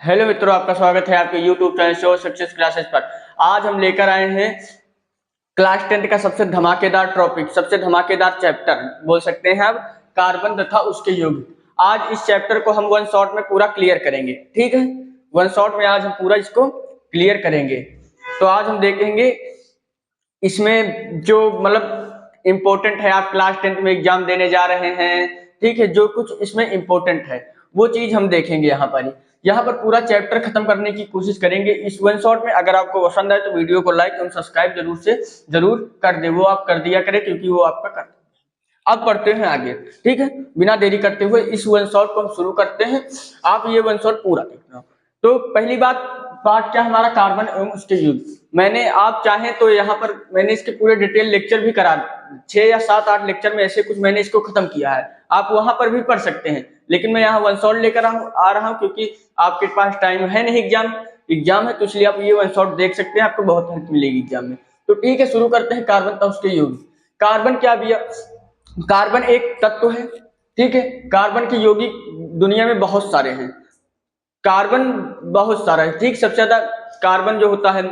Hello मित्रों, आपका स्वागत है आपके YouTube channel show success classes पर। आज हम लेकर आए हैं क्लास 10 का सबसे धमाकेदार टॉपिक, सबसे धमाकेदार चैप्टर बोल सकते हैं आप, कार्बन तथा उसके यौगिक। आज इस चैप्टर को हम वन शॉट में पूरा क्लियर करेंगे। ठीक है, वन शॉट में आज हम पूरा इसको क्लियर करेंगे। तो आज हम देखेंगे इसमें जो मतलब इम्पोर्टेंट है, आप क्लास 10 में एग्जाम देने जा रहे हैं, ठीक है, जो कुछ इसमें इम्पोर्टेंट है वो चीज हम देखेंगे यहाँ पर पूरा चैप्टर खत्म करने की कोशिश करेंगे इस वन शॉट में। अगर आपको पसंद आए तो वीडियो को लाइक और सब्सक्राइब जरूर कर दे, वो आप कर दिया करें क्योंकि वो आपका कर्तव्य है। अब बढ़ते हैं आगे, ठीक है, बिना देरी करते हुए इस वन शॉट को हम शुरू करते हैं। आप ये वन शॉट पूरा देखना। तो पहली बात, पार्ट क्या हमारा, कार्बन एवं उसके यौगिक। मैंने आप चाहें तो यहाँ पर मैंने इसके पूरे डिटेल लेक्चर भी करा, 6 या 7-8 लेक्चर में ऐसे कुछ मैंने इसको खत्म किया है, आप वहां पर भी पढ़ सकते हैं। लेकिन मैं यहाँ वन शॉट लेकर आ रहा हूँ क्योंकि आपके पास टाइम है नहीं, एग्जाम है, तो इसलिए आप ये वन शॉट देख सकते हैं, आपको बहुत हेल्प मिलेगी एग्जाम में। तो ठीक है, शुरू करते हैं कार्बन तथा उसके यौगिक। कार्बन क्या भैया, कार्बन एक तत्व है, ठीक है। कार्बन के यौगिक दुनिया में बहुत सारे हैं, कार्बन बहुत सारा है, ठीक। सबसे ज्यादा कार्बन जो होता है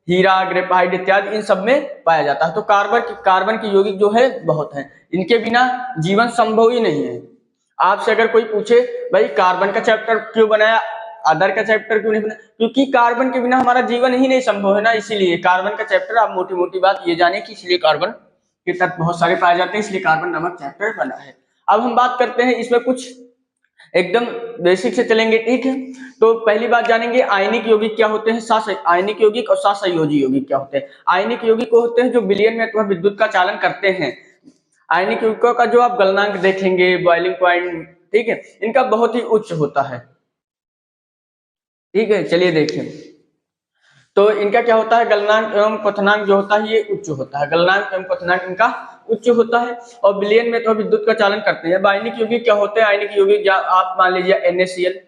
हीरा, ग्रेफाइट इत्यादि इन सब में पाया जाता है। तो कार्बन के यौगिक जो है बहुत हैं, इनके बिना जीवन संभव ही नहीं है। आपसे अगर कोई पूछे भाई कार्बन का चैप्टर क्यों बनाया, अदर का चैप्टर क्यों नहीं बनाया, क्योंकि कार्बन के बिना हमारा जीवन ही नहीं संभव है ना, इसीलिए कार्बन का चैप्टर। आप मोटी मोटी बात ये जाने की इसलिए कार्बन के तत्व बहुत सारे पाए जाते हैं, इसलिए कार्बन नामक चैप्टर बना है। अब हम बात करते हैं इसमें कुछ एकदम बेसिक से चलेंगे, ठीक है। तो पहली बात जानेंगे आयनिक यौगिक क्या होते हैं, आयनिक यौगिक और सहसंयोजी यौगिक क्या होते हैं। आयनिक यौगिक वो होते हैं जो विलयन में अथवा विद्युत का चालन करते हैं। आयनिक यौगिकों का जो आप गलनांक देखेंगे, बॉइलिंग पॉइंट, ठीक है, इनका बहुत ही उच्च होता है, ठीक है। चलिए देखें, तो इनका क्या होता है, गलनांक एवं क्वथनांक जो होता है ये उच्च होता है, गलनांक एवं क्वथनांक इनका उच्च होता है, और विलयन में तो विद्युत का चालन करते हैं। आयनिक यौगिक क्या होते हैं, आयनिक यौगिक आप मान लीजिए NaCl।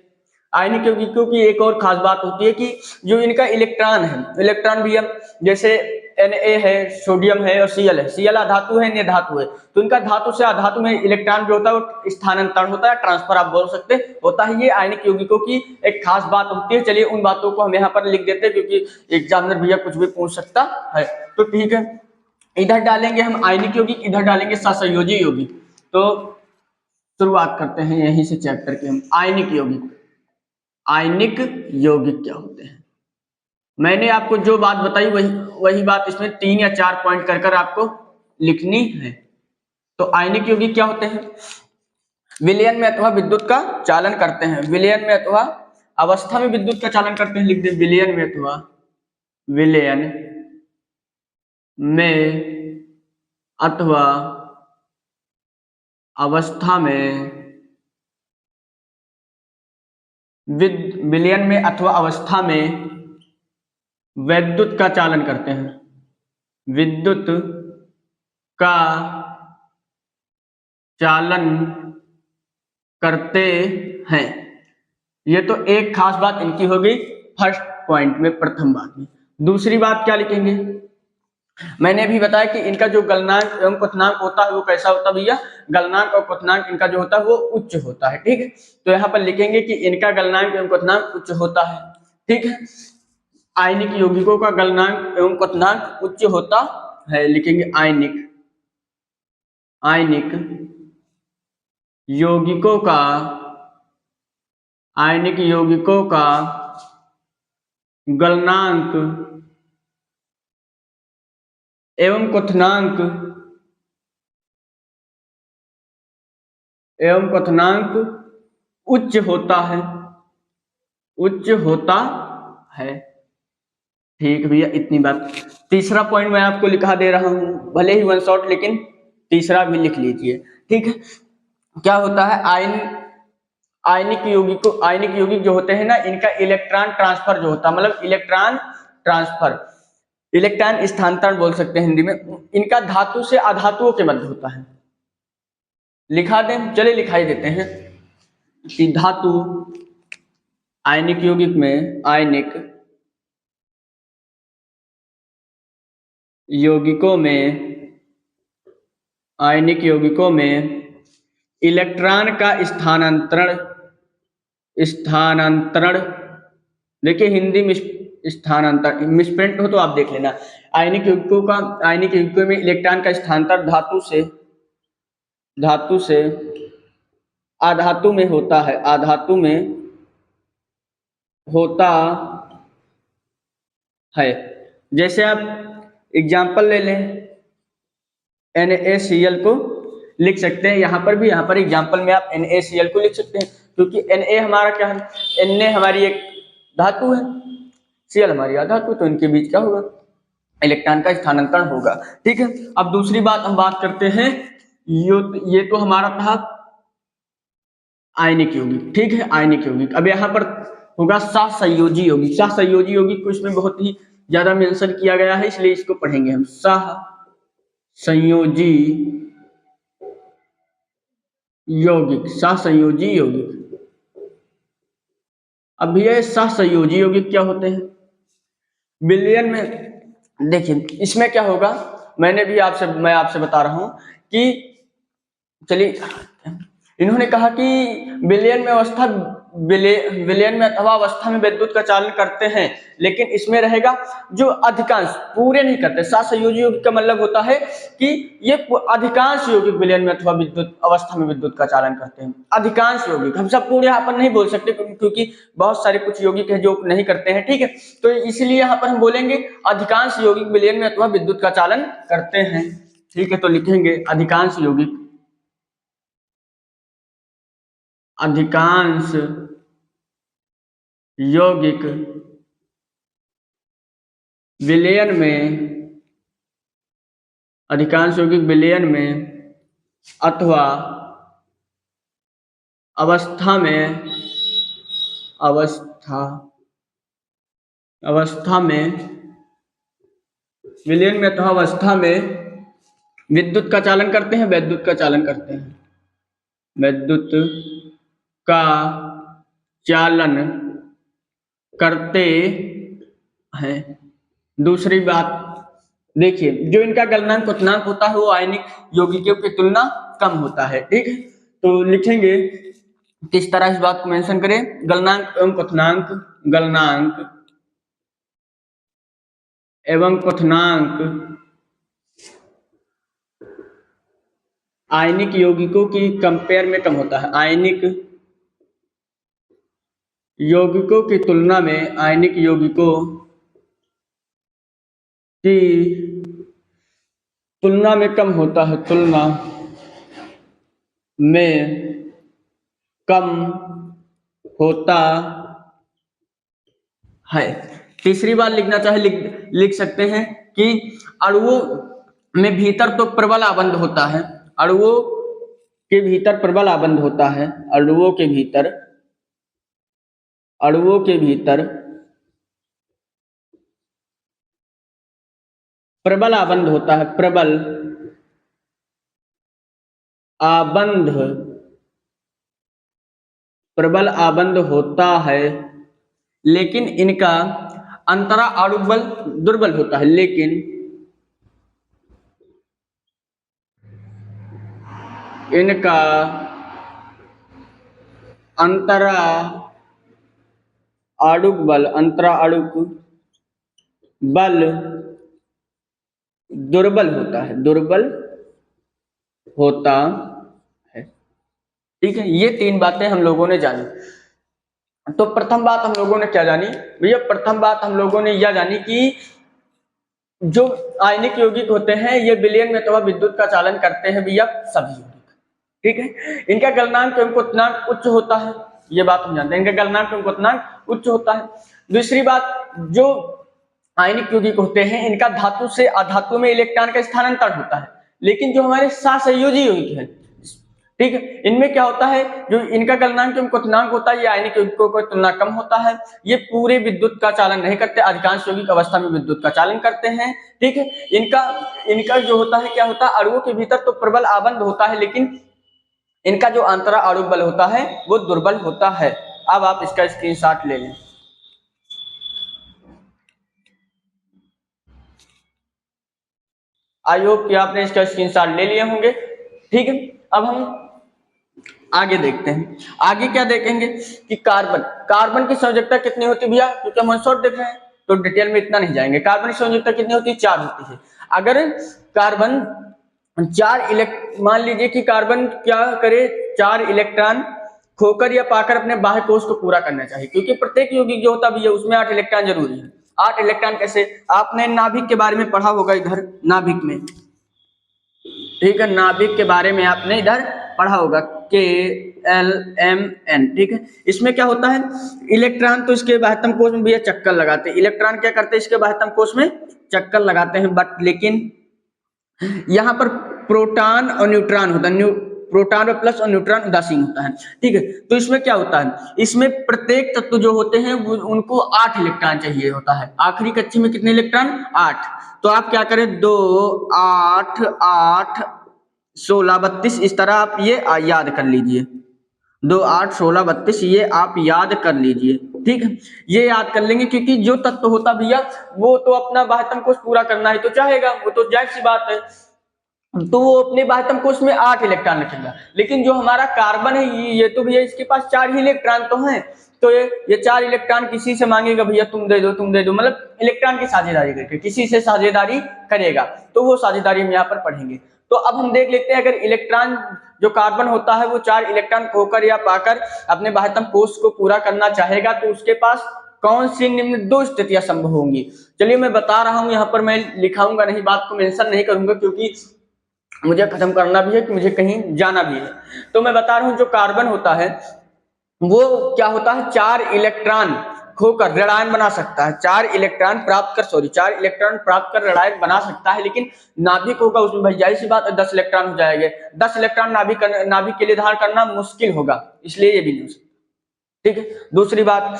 आयनिक यौगिकों की एक और खास बात होती है कि जो इनका इलेक्ट्रॉन है, इलेक्ट्रॉन भी हम जैसे Na है, सोडियम है और Cl है, Cl अधातु है, Na धातु है, तो इनका धातु से अधातु में इलेक्ट्रॉन जो होता है वो स्थानांतरण होता है, ट्रांसफर आप बोल सकते होता है। ये आयनिक यौगिकों की एक खास बात होती है। चलिए उन बातों को हम यहाँ पर लिख देते हैं क्योंकि एग्जामिनर भैया कुछ भी पूछ सकता है। तो ठीक है, इधर डालेंगे हम आयनिक यौगिक, इधर डालेंगे सहसंयोजी यौगिक। तो शुरुआत करते हैं यहीं से चैप्टर के हम। आयनिक यौगिक, आयनिक यौगिक क्या होते हैं, मैंने आपको जो बात बताई वही बात इसमें 3 या 4 पॉइंट कर कर आपको लिखनी है। तो आयनिक यौगिक क्या होते हैं, विलयन में अथवा विद्युत का चालन करते हैं, विलयन में अथवा अवस्था में विद्युत का चालन करते हैं, लिख दे विलयन में अथवा विलयन में अथवा अवस्था में विलयन में अथवा अवस्था में विद्युत का चालन करते हैं, विद्युत का चालन करते हैं। ये तो एक खास बात इनकी हो गई फर्स्ट पॉइंट में, प्रथम बात में। दूसरी बात क्या लिखेंगे, मैंने भी बताया कि इनका जो गलनांक एवं क्वथनांक होता है वो कैसा होता है भैया, गलनांक और क्वथनांक इनका जो होता है वो उच्च होता है, ठीक है। तो यहाँ पर लिखेंगे कि इनका गलनांक एवं क्वथनांक उच्च होता है, ठीक है। आयनिक यौगिकों का गलनांक एवं क्वथनांक उच्च होता है, लिखेंगे आयनिक, आयनिक यौगिकों का, आयनिक यौगिकों का गलनांक एवं क्वथनांक उच्च होता है, उच्च होता है, ठीक भैया, इतनी बात। तीसरा पॉइंट मैं आपको लिखा दे रहा हूं, भले ही वन शॉट लेकिन तीसरा भी लिख लीजिए, ठीक है। क्या होता है, आयनिक यौगिक जो होते हैं ना, इनका इलेक्ट्रॉन ट्रांसफर जो होता है, मतलब इलेक्ट्रॉन ट्रांसफर, इलेक्ट्रॉन स्थानांतरण बोल सकते हैं हिंदी में, इनका धातु से अधातुओं के मध्य होता है। लिखा दें, चलिए लिखाई देते हैं कि धातु, आयनिक यौगिक में, आयनिक यौगिकों में, आयनिक यौगिकों में इलेक्ट्रॉन का स्थानांतरण देखिए हिंदी में स्थानांतर मिसप्रिंट हो तो आप देख लेना। आयनिक यौगिकों में इलेक्ट्रॉन का स्थानांतर धातु से आधातु में होता है, आधातु में होता है। जैसे आप एग्जाम्पल ले लें, NaCl को लिख सकते हैं, यहाँ पर एग्जाम्पल में आप NaCl को लिख सकते हैं, क्योंकि Na हमारा क्या है, Na हमारी एक धातु है, Cl हमारी अधातु, तो इनके बीच क्या होगा, इलेक्ट्रॉन का स्थानांतरण होगा। ठीक है, अब दूसरी बात हम बात करते हैं, ये तो हमारा था आयनिक यौगिक। ठीक है, आयनिक यौगिक। अब यहाँ पर होगा सहसंयोजी यौगिक। सहसंयोजी यौगिक को इसमें बहुत ही ज्यादा मेंशन किया गया है, इसलिए इसको पढ़ेंगे हम। सहसंयोजी यौगिक, सहसंयोजी यौगिक। अब भैया सहसंयोजी यौगिक क्या होते हैं, विलयन में देखिए इसमें क्या होगा, मैं आपसे बता रहा हूं कि चलिए, इन्होंने कहा कि विलयन में अथवा अवस्था में विद्युत का चालन करते हैं, लेकिन इसमें रहेगा जो अधिकांश, पूरे नहीं करते। सहसंयोजी यौगिक का मतलब होता है कि ये अधिकांश यौगिक विलयन में अथवा विद्युत अवस्था में विद्युत का चालन करते हैं। अधिकांश यौगिक, हम सब पूरे यहाँ पर नहीं बोल सकते, क्योंकि बहुत सारे कुछ यौगिक है जो नहीं करते हैं। ठीक है, तो इसलिए यहाँ पर हम बोलेंगे अधिकांश यौगिक विलयन में अथवा विद्युत का चालन करते हैं। ठीक है, तो लिखेंगे अधिकांश यौगिक विलयन में अथवा अवस्था में विलयन में अथवा अवस्था में विद्युत का चालन करते हैं, विद्युत का चालन करते हैं। दूसरी बात देखिए, जो इनका गलनांक क्वथनांक होता है वो आयनिक यौगिकों की तुलना कम होता है। ठीक है, तो लिखेंगे किस तरह इस बात को मेंशन करें, गलनांक एवं क्वथनांक आयनिक यौगिकों की कंपेयर में कम होता है। आयनिक यौगिकों की तुलना में आयनिक यौगिकों की तुलना में कम होता है, तुलना में कम होता है। तीसरी बात लिखना चाहे लिख सकते हैं कि अणुओं में भीतर तो प्रबल आबंध होता है, अणुओं के भीतर प्रबल आबंध होता है, अणुओं के भीतर प्रबल आबंध होता है, प्रबल आबंध होता है, लेकिन इनका अंतरा आणुक बल दुर्बल होता है, लेकिन इनका अंतरा आणुक बल दुर्बल होता है। ठीक है, ये तीन बातें हम लोगों ने जानी। तो प्रथम बात हम लोगों ने क्या जानी भैया, प्रथम बात हम लोगों ने यह जानी कि जो आयनिक यौगिक होते हैं ये विलयन में अथवा विद्युत का चालन करते हैं भैया, सभी यौगिक। ठीक है, इनका गलनांक एवं क्वथनांक उच्च होता है, ये बात हम जानते हैं, इनका गलनांक एवं क्वथनांक उच्च होता है। दूसरी बात, जो आयनिक यौगिक होते हैं इनका धातु से अधातु में इलेक्ट्रॉन का स्थानांतरण होता है, लेकिन जो हमारे सहसंयोजी यौगिक है, ठीक है, इनमें क्या होता है, जो इनका गलनांक एवं क्वथनांक होता है ये आयनिक यौगिकों की तुलना कम होता है, ये पूरे विद्युत का चालन नहीं करते, अधिकांश यौगिक अवस्था में विद्युत का चालन करते हैं। ठीक है, इनका जो होता है क्या होता है, अणुओं के भीतर तो प्रबल आबंध होता है, लेकिन इनका जो आंतरा आणुक बल होता है वो दुर्बल होता है। अब आप इसका स्क्रीनशॉट ले लें। आई होप कि आपने इसका स्क्रीनशॉट ले लिए होंगे। ठीक है, अब हम आगे देखते हैं, आगे क्या देखेंगे कि कार्बन, कार्बन की संयोजकता कितनी होती है भैया, क्योंकि हम शॉर्ट देख रहे हैं तो डिटेल में इतना नहीं जाएंगे। कार्बन की संयोजकता कितनी होती है, 4 होती है। अगर कार्बन 4 इलेक्ट्रॉन, मान लीजिए कि कार्बन क्या करे, 4 इलेक्ट्रॉन खोकर या पाकर अपने बाह्य कोश को पूरा करना चाहिए, क्योंकि प्रत्येक यौगिक जो होता है उसमें 8 इलेक्ट्रॉन जरूरी है। 8 इलेक्ट्रॉन कैसे, आपने नाभिक के बारे में पढ़ा होगा इधर, नाभिक में, ठीक है, नाभिक के बारे में आपने इधर पढ़ा होगा, KLMN, ठीक है। इसमें क्या होता है, इलेक्ट्रॉन तो इसके बाह्यतम कोश में भैया चक्कर लगाते हैं, इलेक्ट्रॉन क्या करते हैं इसके बाह्यतम कोश में चक्कर लगाते हैं, बट लेकिन यहाँ पर प्रोटॉन और न्यूट्रॉन होता है, प्रोटॉन और प्लस और न्यूट्रॉन उदासीन होता है, ठीक है। तो इसमें क्या होता है, इसमें प्रत्येक तत्व जो होते हैं उनको 8 इलेक्ट्रॉन चाहिए होता है। आखिरी कक्षे में कितने इलेक्ट्रॉन, 8। तो आप क्या करें, 2 8 8 16 32, इस तरह आप ये याद कर लीजिए, 2 8 16 32, ये आप याद कर लीजिए, ठीक है। ये याद कर लेंगे क्योंकि जो तत्व होता भैया वो तो अपना बाह्यतम कोश पूरा करना ही तो चाहेगा, वो तो जाहिर सी बात है, तो वो अपने बाह्यतम कोश में 8 इलेक्ट्रॉन रखेगा। लेकिन जो हमारा कार्बन है ये तो भैया इसके पास 4 ही इलेक्ट्रॉन तो हैं, तो ये 4 इलेक्ट्रॉन किसी से मांगेगा, भैया तुम दे दो तुम दे दो, मतलब इलेक्ट्रॉन की साझेदारी करके किसी से साझेदारी करेगा, तो वो साझेदारी हम यहाँ पर पढ़ेंगे। तो अब हम देख लेते हैं, अगर इलेक्ट्रॉन जो कार्बन होता है वो 4 इलेक्ट्रॉन खोकर या पाकर अपने बाह्यतम कोश को पूरा करना चाहेगा, तो उसके पास कौन सी निम्न 2 स्थितियां संभव होंगी। चलिए मैं बता रहा हूं, यहाँ पर मैं लिखाऊंगा नहीं, बात को मेंशन नहीं करूंगा क्योंकि मुझे खत्म करना भी है कि मुझे कहीं जाना भी है। तो मैं बता रहा हूं, जो कार्बन होता है वो क्या होता है, 4 इलेक्ट्रॉन खोकर ऋणायन बना सकता है, 4 इलेक्ट्रॉन प्राप्त कर 4 इलेक्ट्रॉन प्राप्त कर ऋणायन बना सकता है, लेकिन नाभिक होगा उसमें भाई जाहिर सी बात है 10 इलेक्ट्रॉन हो जाएंगे, 10 इलेक्ट्रॉन नाभिक के लिए धारण करना मुश्किल होगा, इसलिए ये भी नहीं हो सकता, ठीक है। दूसरी बात,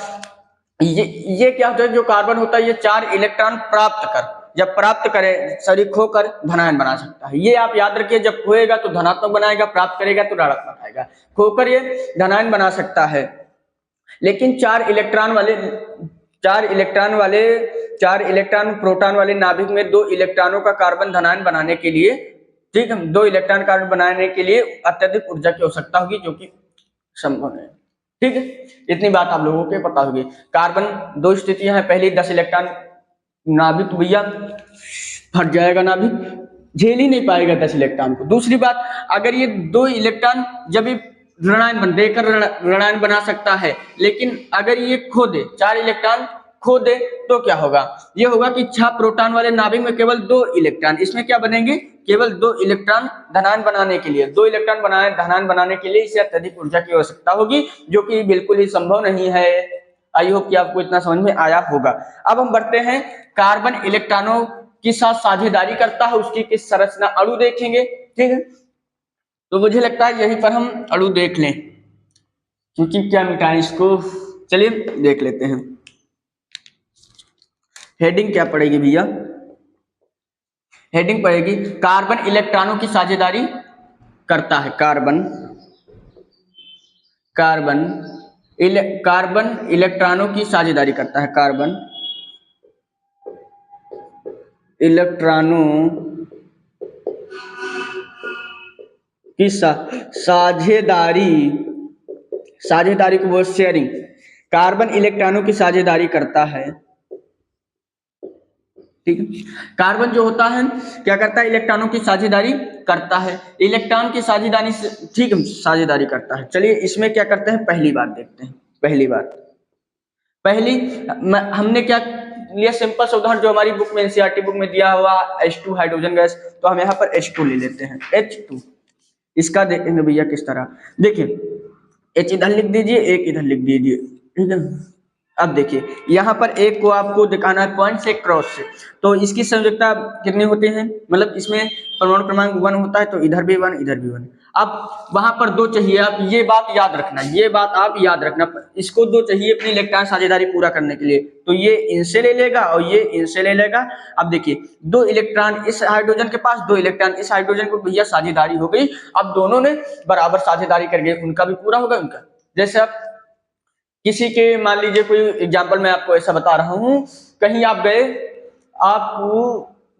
ये क्या होता है, जो कार्बन होता है ये 4 इलेक्ट्रॉन प्राप्त कर, जब प्राप्त करे सॉरी खोकर धनायन बना सकता है। ये आप याद रखिए, जब खोएगा तो धनात्मक बनाएगा, प्राप्त करेगा तो ऋणात्मक आएगा, खोकर ये धनायन बना सकता है। लेकिन 4 इलेक्ट्रॉन प्रोटॉन वाले नाभिक में 2 इलेक्ट्रॉनों का कार्बन धनायन बनाने के लिए, ठीक है, 2 इलेक्ट्रॉन कार्बन बनाने के लिए अत्यधिक ऊर्जा की आवश्यकता होगी, जो कि संभव है, ठीक है। इतनी बात आप लोगों को पता होगी। कार्बन 2 स्थितियां हैं, पहली 10 इलेक्ट्रॉन नाभिक भैया फट जाएगा, नाभिक झेल ही नहीं पाएगा 10 इलेक्ट्रॉन को। दूसरी बात, अगर ये 2 इलेक्ट्रॉन जब ऋणायन देकर ऋणायन बना सकता है, लेकिन अगर ये खो दे 4 इलेक्ट्रॉन खो दे तो क्या होगा, ये होगा कि 6 प्रोटॉन वाले नाभिक में केवल 2 इलेक्ट्रॉन, इसमें क्या बनेंगे, केवल 2 इलेक्ट्रॉन धनायन बनाने के लिए, 2 इलेक्ट्रॉन धनायन बनाने के लिए इसे अत्यधिक ऊर्जा की आवश्यकता होगी, जो कि बिल्कुल ही संभव नहीं है। आई होप कि आपको इतना समझ में आया होगा। अब हम बढ़ते हैं, कार्बन इलेक्ट्रॉनों के साथ साझेदारी करता है, उसकी किस संरचना, अणु देखेंगे, ठीक है। तो मुझे लगता है यहीं पर हम अणु देख लें, क्योंकि क्या मिटाएं इसको, चलिए देख लेते हैं। हेडिंग क्या पड़ेगी भैया, हेडिंग पड़ेगी कार्बन इलेक्ट्रॉनों की साझेदारी करता है, कार्बन इलेक्ट्रॉनों की साझेदारी करता है, कार्बन इलेक्ट्रॉनों की साझेदारी को वो शेयरिंग, कार्बन इलेक्ट्रॉनों की साझेदारी करता है, ठीक है। कार्बन जो होता है क्या करता है, इलेक्ट्रॉनों की साझेदारी करता है, इलेक्ट्रॉन की साझेदारी से, ठीक है, साझेदारी करता है। चलिए इसमें क्या करते हैं, पहली बात देखते हैं। हमने क्या लिया, सिंपल सा उदाहरण जो हमारी बुक में एनसीईआरटी बुक में दिया हुआ H2 हाइड्रोजन गैस, तो हम यहाँ पर H2 ले लेते हैं, H2। इसका देखेंगे भैया किस तरह, देखिए H इधर लिख दीजिए, एक इधर लिख दीजिए, ठीक है। अब देखिए यहाँ पर एक को आपको दिखाना है पॉइंट से क्रॉस से, तो इसकी संयोजकता कितनी होती है, मतलब इसमें परमाणु क्रमांक 1 होता है, तो इधर भी 1 इधर भी 1। अब वहां पर 2 चाहिए, आप ये बात याद रखना, इसको 2 चाहिए अपनी इलेक्ट्रॉन साझेदारी पूरा करने के लिए, तो ये इनसे ले लेगा और ये इनसे ले लेगा। अब देखिए 2 इलेक्ट्रॉन इस हाइड्रोजन के पास, 2 इलेक्ट्रॉन इस हाइड्रोजन को, भैया साझेदारी हो गई। अब दोनों ने बराबर साझेदारी कर गए, उनका भी पूरा होगा उनका। जैसे आप किसी के, मान लीजिए कोई एग्जाम्पल मैं आपको ऐसा बता रहा हूं, कहीं आप गए, आप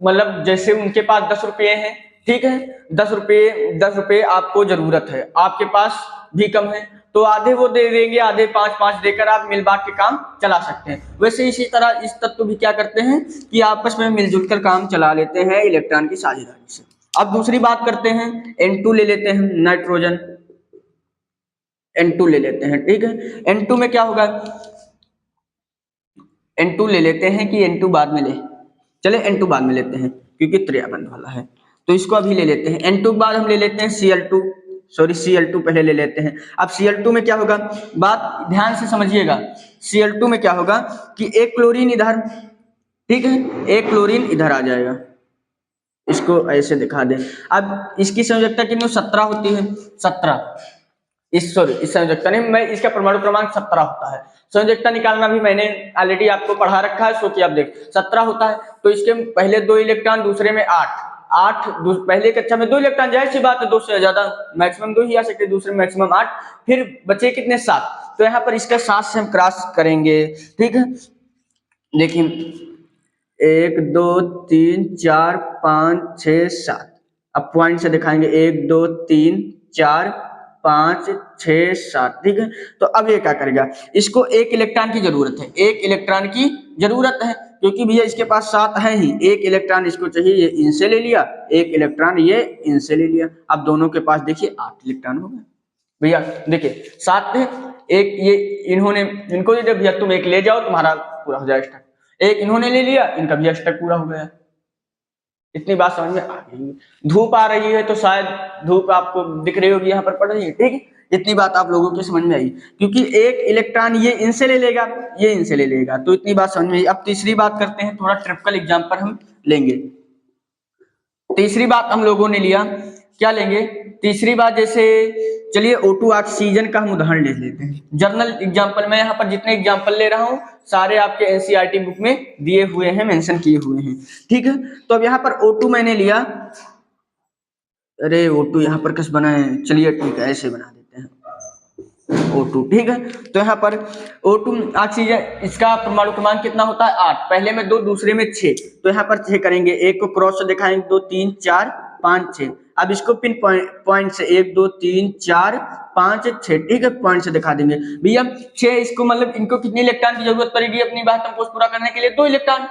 मतलब जैसे उनके पास 10 रुपये हैं, ठीक है। 10 रुपए आपको जरूरत है, आपके पास भी कम है तो आधे वो दे देंगे, आधे 5-5 देकर आप मिल बांट के काम चला सकते हैं। वैसे इसी तरह इस तत्व भी क्या करते हैं कि आपस में मिलजुल कर काम चला लेते हैं इलेक्ट्रॉन की साझेदारी से। अब दूसरी बात करते हैं, N2 ले लेते हैं, नाइट्रोजन N2 ले लेते हैं, ठीक है। N2 में क्या होगा, N2 ले लेते हैं कि N2 बाद में ले, चले N2 बाद में लेते हैं क्योंकि त्रियाबंध वाला है, तो इसको अभी ले लेते हैं। N2 के बाद हम ले लेते हैं Cl2, सॉरी Cl2 पहले ले लेते हैं। अब Cl2 में क्या होगा, बात ध्यान से समझिएगा। Cl2 में क्या होगा कि एक क्लोरीन इधर, ठीक है, एक क्लोरीन इधर आ जाएगा, इसको ऐसे दिखा दें। अब इसकी संयोजकता कितनी 17 होती है, 17, इस संयोजकता नहीं, मैं इसका परमाणु क्रमांक 17 होता है। संयोजकता निकालना भी मैंने ऑलरेडी आपको पढ़ा रखा है, सो कि आप देख 17 होता है, तो इसके पहले 2 इलेक्ट्रॉन, दूसरे में 8 पहले कक्षा में 2 इलेक्ट्रॉन, जाहिर सी बात है 2 से ज्यादा मैक्सिमम 2 ही आ सकते, दूसरे में मैक्सिमम 8, फिर बचे कितने 7, तो यहाँ पर इसका 7 से हम क्रॉस करेंगे, ठीक है। देखिए 1 2 3 4 5 6 7, अब पॉइंट से दिखाएंगे 1 2 3 4 5 6 7, ठीक है। तो अब ये क्या करेगा, इसको 1 इलेक्ट्रॉन की जरूरत है, 1 इलेक्ट्रॉन की जरूरत है, क्योंकि भैया इसके पास 7 है ही, 1 इलेक्ट्रॉन इसको चाहिए, ये इनसे ले लिया, 1 इलेक्ट्रॉन ये इनसे ले लिया। अब दोनों के पास देखिए 8 इलेक्ट्रॉन हो गए भैया, देखिए 7 थे, एक ये इन्होंने, इनको दे दिया भैया तुम 1 ले जाओ, तुम्हारा पूरा हो जाए स्टक, एक इन्होंने ले लिया, इनका भी स्टक पूरा हो गया। इतनी बात समझ में आ गई। धूप आ रही है तो शायद धूप आपको दिख रही होगी, यहाँ पर पड़ रही है, ठीक है। इतनी बात आप लोगों की समझ में आई, क्योंकि 1 इलेक्ट्रॉन ये इनसे ले लेगा, ये इनसे ले लेगा, तो इतनी बात समझ में आई। अब तीसरी बात करते हैं, थोड़ा ट्रिपिकल एग्जाम्पल हम लेंगे। तीसरी बात हम लोगों ने लिया, क्या लेंगे तीसरी बात, जैसे चलिए O2 ऑक्सीजन का हम उदाहरण ले लेते हैं। जर्नल एग्जाम्पल, मैं यहाँ पर जितने एग्जाम्पल ले रहा हूँ सारे आपके एनसीईआरटी बुक में दिए हुए हैं, मेंशन किए हुए हैं, ठीक है। तो अब यहाँ पर O2 मैंने लिया, अरे O2 यहाँ पर किस बना है, चलिए ठीक है ऐसे बना देते हैं O2, ठीक है। तो यहाँ पर O2 ऑक्सीजन, इसका परमाणु क्रमांक कितना होता है 8, पहले में 2 दूसरे में 6, तो यहाँ पर 6 करेंगे, एक को क्रॉस से दिखाएंगे 2 3 4 5 6। अब इसको पिन पॉइंट से 1 2 3 4 5 6, ठीक है, पॉइंट से दिखा देंगे भैया 6, इसको मतलब इनको कितनी इलेक्ट्रॉन की जरूरत पड़ेगी अपनी बात हमको पूरा करने के लिए, 2 इलेक्ट्रॉन,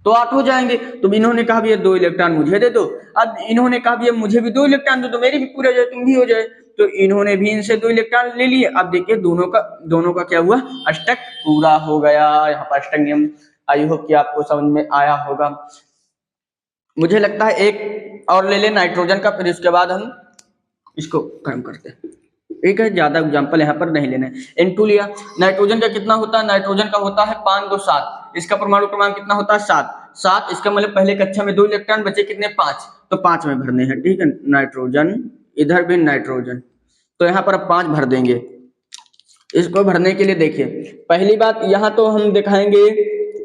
तो 8 हो जाएंगे। तो इन्होंने कहा भैया 2 इलेक्ट्रॉन मुझे दे दो, अब इन्होंने कहा भैया मुझे भी 2 इलेक्ट्रॉन दो, तो मेरी भी पूरे हो जाए, तुम भी हो जाए, तो इन्होंने भी इनसे 2 इलेक्ट्रॉन ले लिए। अब देखिए दोनों का क्या हुआ, अष्टक पूरा हो गया। यहाँ पर अष्टक नियम आई होप कि आपको समझ में आया होगा। मुझे लगता है एक और ले ले नाइट्रोजन का, फिर उसके बाद हम इसको खत्म करते हैं, ठीक है, ज्यादा एग्जांपल यहाँ पर नहीं लेना है। N2 लिया, नाइट्रोजन का कितना होता है, नाइट्रोजन का होता है 5 2 7, इसका परमाणु क्रमांक कितना होता है 7, इसका मतलब पहले कक्षा में 2 इलेक्ट्रॉन बचे कितने 5, तो 5 में भरने हैं, ठीक है। नाइट्रोजन, इधर भी नाइट्रोजन, तो यहाँ पर अब 5 भर देंगे। इसको भरने के लिए देखिए पहली बात, यहाँ तो हम दिखाएंगे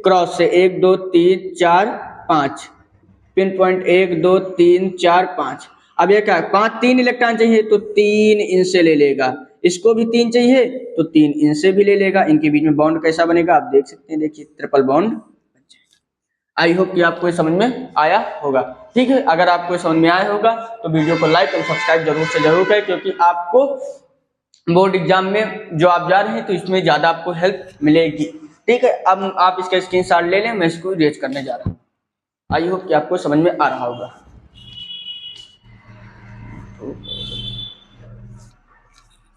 क्रॉस से 1 2 3 4 5, पिन पॉइंट 1 2 3 4 5। अब ये क्या 3 इलेक्ट्रॉन चाहिए तो 3 इनसे ले लेगा, इसको भी 3 चाहिए तो 3 इनसे भी ले लेगा, इनके बीच में बॉन्ड कैसा बनेगा आप देख सकते हैं, देखिए ट्रिपल बॉन्ड। आई होप कि आपको समझ में आया होगा, ठीक है। अगर आपको समझ में आया होगा तो वीडियो को लाइक और सब्सक्राइब जरूर से जरूर करें, क्योंकि आपको बोर्ड एग्जाम में जो आप जा रहे हैं तो इसमें ज्यादा आपको हेल्प मिलेगी, ठीक है। अब आप इसका स्क्रीनशॉट ले लें, मैं इसको रेज करने जा रहा हूँ। आई होप कि आपको समझ में आ रहा होगा।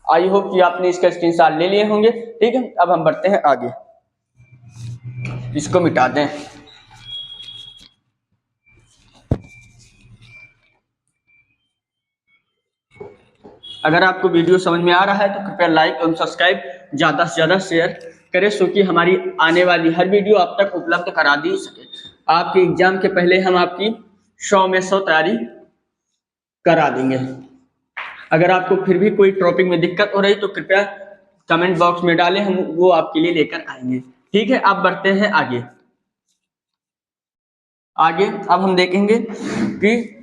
आई होप कि आपने इसका स्क्रीनशॉट ले लिए होंगे, ठीक है। अब हम बढ़ते हैं आगे, इसको मिटा दें। अगर आपको वीडियो समझ में आ रहा है तो कृपया लाइक और सब्सक्राइब ज्यादा से ज्यादा शेयर करें, सो कि हमारी आने वाली हर वीडियो आप तक उपलब्ध करा दी सके। आपके एग्जाम के पहले हम आपकी 100 में 100 तैयारी करा देंगे। अगर आपको फिर भी कोई टॉपिक में दिक्कत हो रही तो कृपया कमेंट बॉक्स में डालें, हम वो आपके लिए लेकर आएंगे, ठीक है। अब बढ़ते हैं आगे। अब हम देखेंगे कि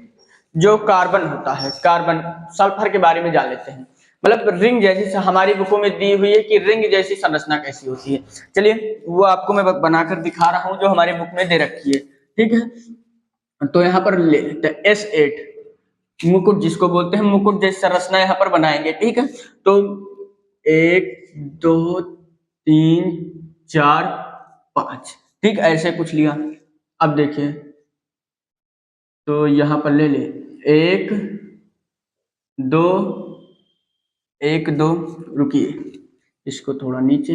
जो कार्बन होता है, कार्बन सल्फर के बारे में जान लेते हैं। मतलब रिंग जैसी हमारी बुकों में दी हुई है कि रिंग जैसी संरचना कैसी होती है, चलिए वो आपको मैं बनाकर दिखा रहा हूं जो हमारे बुक में दे रखी है, ठीक है। तो यहाँ पर ले लेते हैं S8, मुकुट जिसको बोलते हैं, मुकुट जैसी संरचना यहाँ पर बनाएंगे। ठीक है, तो 1 2 3 4 5, ठीक ऐसे कुछ लिया। अब देखिए तो यहाँ पर ले ले 1 2 1 2, रुकिए, इसको थोड़ा नीचे,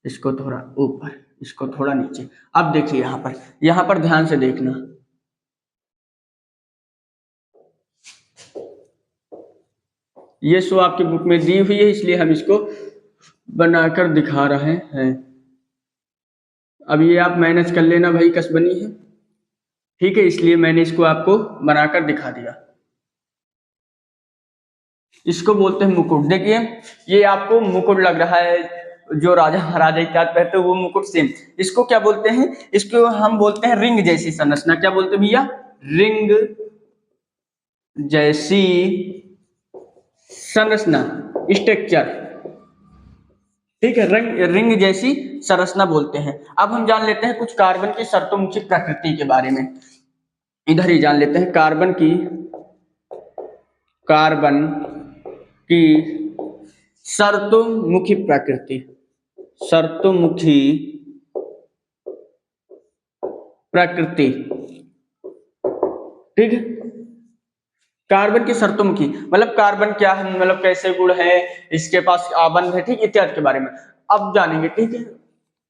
इसको थोड़ा ऊपर, इसको थोड़ा नीचे। अब देखिए यहाँ पर ध्यान से देखना, ये शो आपकी बुक में दी हुई है इसलिए हम इसको बनाकर दिखा रहे हैं। अब ये आप मैनेज कर लेना भाई, कसबनी है, ठीक है, इसलिए मैंने इसको आपको बनाकर दिखा दिया। इसको बोलते हैं मुकुट। देखिए ये आपको मुकुट लग रहा है, जो राजा महाराजा इत्यादि पहनते हैं वो मुकुट सेम। इसको क्या बोलते हैं, इसको हम बोलते हैं रिंग जैसी संरचना। क्या बोलते हैं भैया, रिंग जैसी संरचना, स्ट्रक्चर, ठीक है, रिंग जैसी संरचना बोलते हैं। अब हम जान लेते हैं कुछ कार्बन की शर्तोमुखी प्रकृति के बारे में, इधर ही जान लेते हैं कार्बन की शर्तोमुखी प्रकृति, शर्तोमुखी प्रकृति, ठीक है। कार्बन की शर्तोमुखी मतलब कार्बन क्या है, मतलब कैसे गुण है, इसके पास आबंध है, ठीक, इत्यादि के बारे में अब जानेंगे। ठीक है,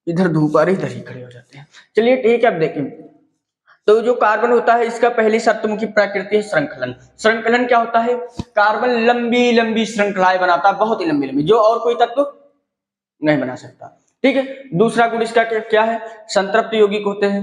इधर धूप आ रही, इधर ही खड़े हो जाते हैं। चलिए ठीक है, अब देखें तो जो कार्बन होता है इसका पहली शर्तमुखी प्रकृति है श्रृंखलन। श्रृंखलन क्या होता है, कार्बन लंबी लंबी श्रृंखलाएं बनाता है, बहुत ही लंबी लंबी, जो और कोई तत्व नहीं बना सकता। ठीक है, दूसरा गुण इसका क्या है, संतृप्त यौगिक होते हैं।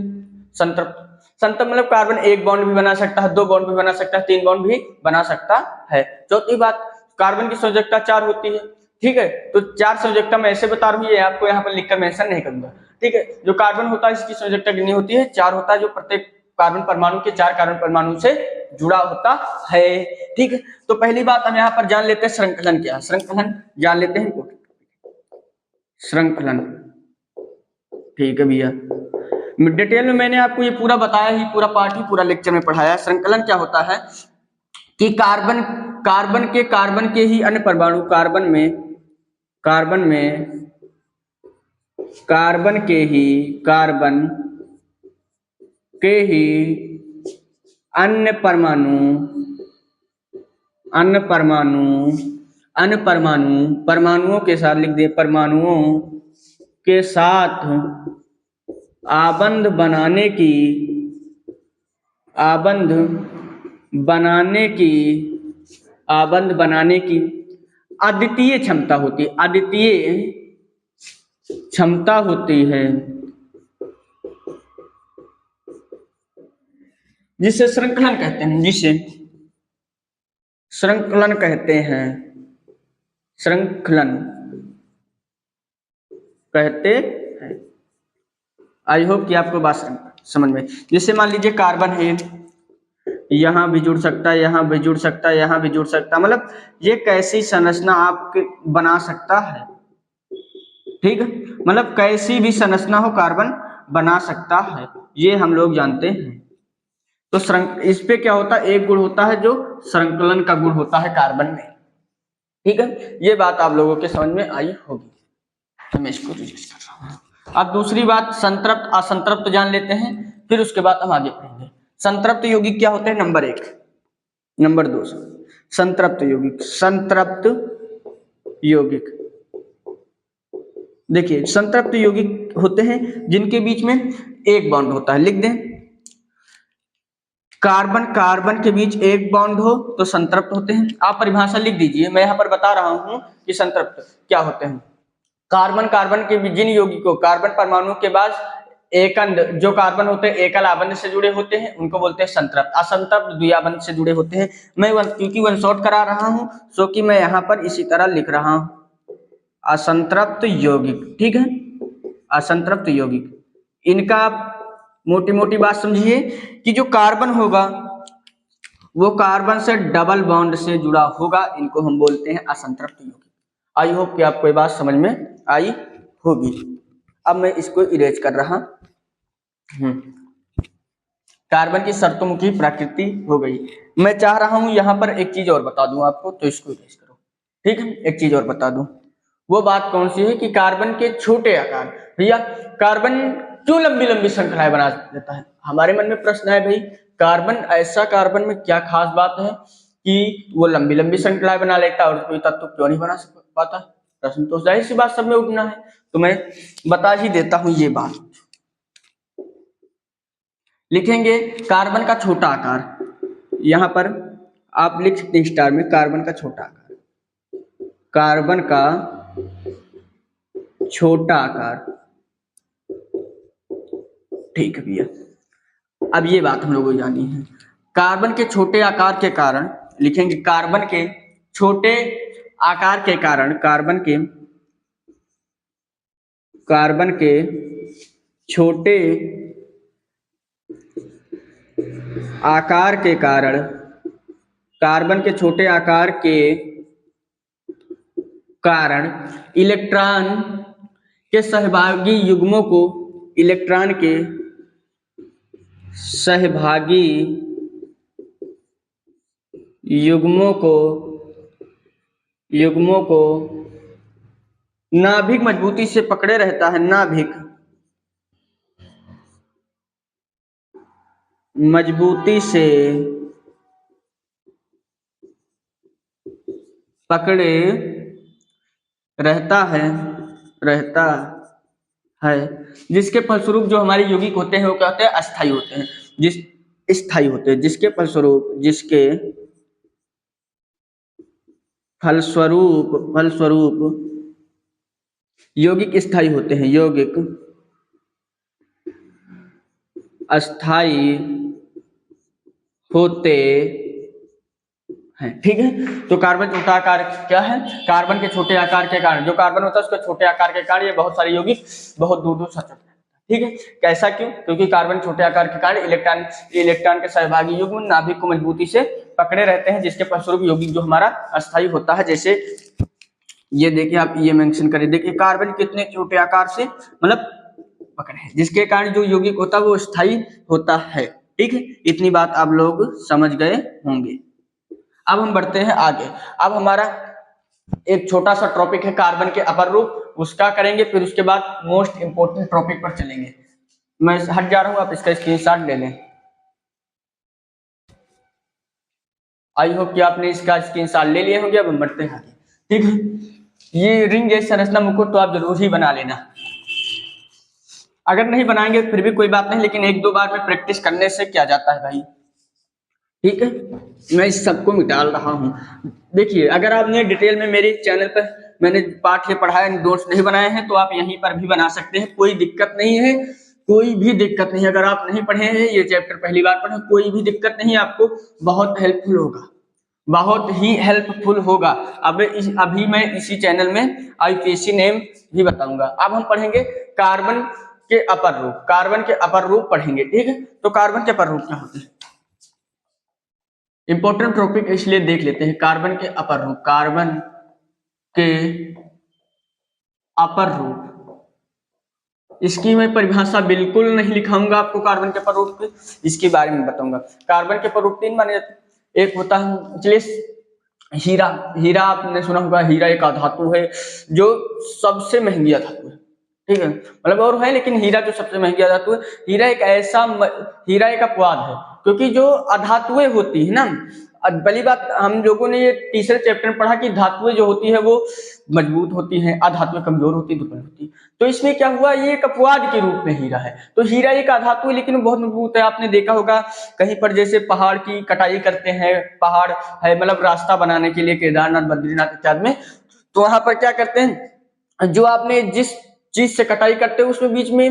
संतृप्त मतलब कार्बन एक बॉन्ड भी बना सकता है, 2 बॉन्ड भी बना सकता है, 3 बॉन्ड भी बना सकता है। चौथी बात, कार्बन की संयोजकता 4 होती है। ठीक है, तो 4 संयोजकता मैं ऐसे बता रहा हूँ, ये आपको यहाँ पर लिखकर मेंशन नहीं करूंगा। ठीक है, जो कार्बन होता है इसकी संयोजकता कितनी होती है, 4 होता है, जो प्रत्येक कार्बन परमाणु के 4 कार्बन परमाणु से जुड़ा होता है। ठीक है, तो पहली बात हम यहाँ पर जान लेते हैं श्रृंखलन क्या है। श्रृंखलन जान लेते हैं, श्रृंखलन, ठीक है भैया, डिटेल में मैंने आपको ये पूरा बताया ही, पूरा पार्ट ही पूरा लेक्चर में पढ़ाया। श्रृंखलन क्या होता है कि कार्बन के ही अन्य परमाणु, कार्बन के ही अन्य परमाणुओं के साथ, लिख दे, परमाणुओं के साथ आबंध बनाने की अद्वितीय क्षमता होती है, जिसे श्रृंखलन कहते हैं, श्रृंखलन कहते हैं। आई होप कि आपको बात समझ में। जैसे मान लीजिए कार्बन है, यहाँ भी जुड़ सकता है, यहाँ भी जुड़ सकता है, यहाँ भी जुड़ सकता है, मतलब ये कैसी संरचना आपके बना सकता है। ठीक है, मतलब कैसी भी संरचना हो कार्बन बना सकता है, ये हम लोग जानते हैं। तो इस पे क्या होता है, एक गुण होता है जो श्रृंखलन का गुण होता है कार्बन में। ठीक है, ये बात आप लोगों के समझ में आई होगी, तो मैं इसको रिजेक्ट कर रहा हूँ। अब दूसरी बात, संतृप्त असंतृप्त जान लेते हैं, फिर उसके बाद हम आगे पढ़ेंगे। संतृप्त यौगिक क्या होते हैं, नंबर 1। नंबर 2 संतृप्त यौगिक। देखिए संतृप्त यौगिक होते हैं जिनके बीच में एक बॉन्ड होता है, लिख दें, कार्बन के बीच एक बॉन्ड हो तो संतृप्त होते हैं। आप परिभाषा लिख दीजिए, मैं यहाँ पर बता रहा हूँ कि संतृप्त क्या होते हैं। कार्बन के जिन यौगिकों, कार्बन परमाणु के बाद एकंद जो कार्बन होते हैं एकल आबंध से जुड़े होते हैं, उनको बोलते हैं संतृप्त। असंतृप्त द्विआबंध से जुड़े होते हैं। मैं क्योंकि वन शॉट करा रहा हूं, सो कि मैं यहाँ पर इसी तरह लिख रहा हूं, असंतृप्त यौगिक। ठीक है, असंतृप्त यौगिक, इनका मोटी मोटी बात समझिए कि जो कार्बन होगा वो कार्बन से डबल बॉन्ड से जुड़ा होगा, इनको हम बोलते हैं असंतृप्त यौगिक। आई होप कि आपको ये बात समझ में आई होगी। अब मैं इसको इरेज कर रहा हूं। कार्बन की शर्तोमुखी प्रकृति हो गई। मैं चाह रहा हूं यहां पर एक चीज और बता दूं आपको, तो इसको इरेज करो, ठीक है। एक चीज और बता दूं, वो बात कौन सी है कि कार्बन के छोटे आकार, भैया कार्बन क्यों लंबी लंबी श्रृंखलाएं बना देता है? हमारे मन में प्रश्न है भाई, कार्बन ऐसा कार्बन में क्या खास बात है कि वो लंबी लंबी श्रृंखलाएं बना लेता है और कोई तत्व क्यों नहीं बना पाता? प्रश्न तो जाहिर सी बात सब में उठना है, तो मैं बता ही देता हूं ये बात। लिखेंगे कार्बन का छोटा आकार, यहां पर आप लिख सकते हैं स्टार में कार्बन का छोटा आकार, कार्बन का छोटा आकार, ठीक है भैया। अब ये बात हम लोगों को जानी है, कार्बन के छोटे आकार के कारण, लिखेंगे कार्बन के छोटे आकार के कारण, कार्बन के छोटे आकार के कारण, कार्बन के छोटे आकार के कारण इलेक्ट्रॉन के सहभागी युग्मों को, इलेक्ट्रॉन के सहभागी युग्मों को नाभिक मजबूती से पकड़े रहता है, नाभिक मजबूती से पकड़े रहता है, जिसके फलस्वरूप जो हमारे यौगिक होते हैं वो क्या होते हैं? अस्थायी होते हैं, स्थायी होते हैं, जिसके फलस्वरूप यौगिक स्थायी होते हैं, यौगिक अस्थायी होते हैं, ठीक है। तो कार्बन छोटा आकार क्या है? कार्बन के छोटे आकार के कारण, जो कार्बन होता है उसके छोटे आकार के कारण ये बहुत सारे यौगिक बहुत दूर दूर सचल हैं, ठीक है। कैसा क्यों? क्योंकि कार्बन छोटे आकार के कारण इलेक्ट्रॉन के सहभागी युग्म नाभिक को मजबूती से पकड़े रहते हैं, जिसके फलस्वरूप यौगिक जो हमारा अस्थायी होता है। जैसे ये देखिए, आप ये मेंशन करें, देखिए कार्बन कितने छोटे आकार से मतलब पकड़े हैं, जिसके कारण जो यौगिक होता है वो स्थायी होता है, ठीक है। इतनी बात आप लोग समझ गए होंगे। अब हम बढ़ते हैं आगे। अब हमारा एक छोटा सा टॉपिक है कार्बन के अपर रूप, उसका करेंगे, फिर उसके बाद मोस्ट इंपोर्टेंट टॉपिक पर चलेंगे। मैं हट जा रहा हूं, आप इसका स्क्रीनशॉट ले लें। आई होप कि आपने इसका स्क्रीनशॉट ले लिए होंगे। अब हम बढ़ते हैं आगे, ठीक है। ये रिंग जैसी संरचना मुकुट तो आप जरूर ही बना लेना, अगर नहीं बनाएंगे फिर भी कोई बात नहीं, लेकिन एक दो बार में प्रैक्टिस करने से क्या जाता है भाई, ठीक है। मैं इस सबको मिटाल रहा हूं। देखिए, अगर आपने डिटेल में मेरे चैनल पर मैंने पाठ ये पढ़ाया, नोट्स नहीं बनाए हैं, तो आप यहीं पर भी बना सकते हैं, कोई दिक्कत नहीं है, कोई भी दिक्कत नहीं। अगर आप नहीं पढ़े हैं ये चैप्टर, पहली बार पढ़े, कोई भी दिक्कत नहीं, आपको बहुत हेल्पफुल होगा, बहुत ही हेल्पफुल होगा। अभी मैं इसी चैनल में आईपीएससी नेम भी बताऊंगा। अब हम पढ़ेंगे कार्बन के अपर रूप, कार्बन के अपर रूप पढ़ेंगे, ठीक है। तो कार्बन के अपर रूप क्या होते हैं? इंपॉर्टेंट टॉपिक इसलिए देख लेते हैं, कार्बन के अपर रूप, कार्बन के अपर रूप। इसकी मैं परिभाषा बिल्कुल नहीं लिखाऊंगा आपको, कार्बन के अपर रूप की, इसके बारे में बताऊंगा। कार्बन के अपर रूप तीन माने जाते हैं। एक होता है चलिए हीरा, हीरा आपने सुना होगा, हीरा एक अधातु है जो सबसे महंगी धातु है, ठीक है। मतलब और है, लेकिन हीरा जो सबसे महंगी धातु है। हीरा एक अपवाद है, क्योंकि जो अधातुएं होती है ना, पहली बात हम लोगों ने ये तीसरे चैप्टर में पढ़ा कि धातुएं जो होती है वो मजबूत होती हैं, अधातुएं कमजोर होती है, दुर्बल होती है। तो इसमें क्या हुआ, ये एक अपवाद के रूप में हीरा है। तो हीरा एक अधातु है लेकिन बहुत मजबूत है। आपने देखा होगा कहीं पर जैसे पहाड़ की कटाई करते हैं, पहाड़ है मतलब रास्ता बनाने के लिए, केदारनाथ बद्रीनाथ इत्यादि में, तो वहां पर क्या करते हैं, जो आपने जिस चीज से कटाई करते हैं उसमें बीच में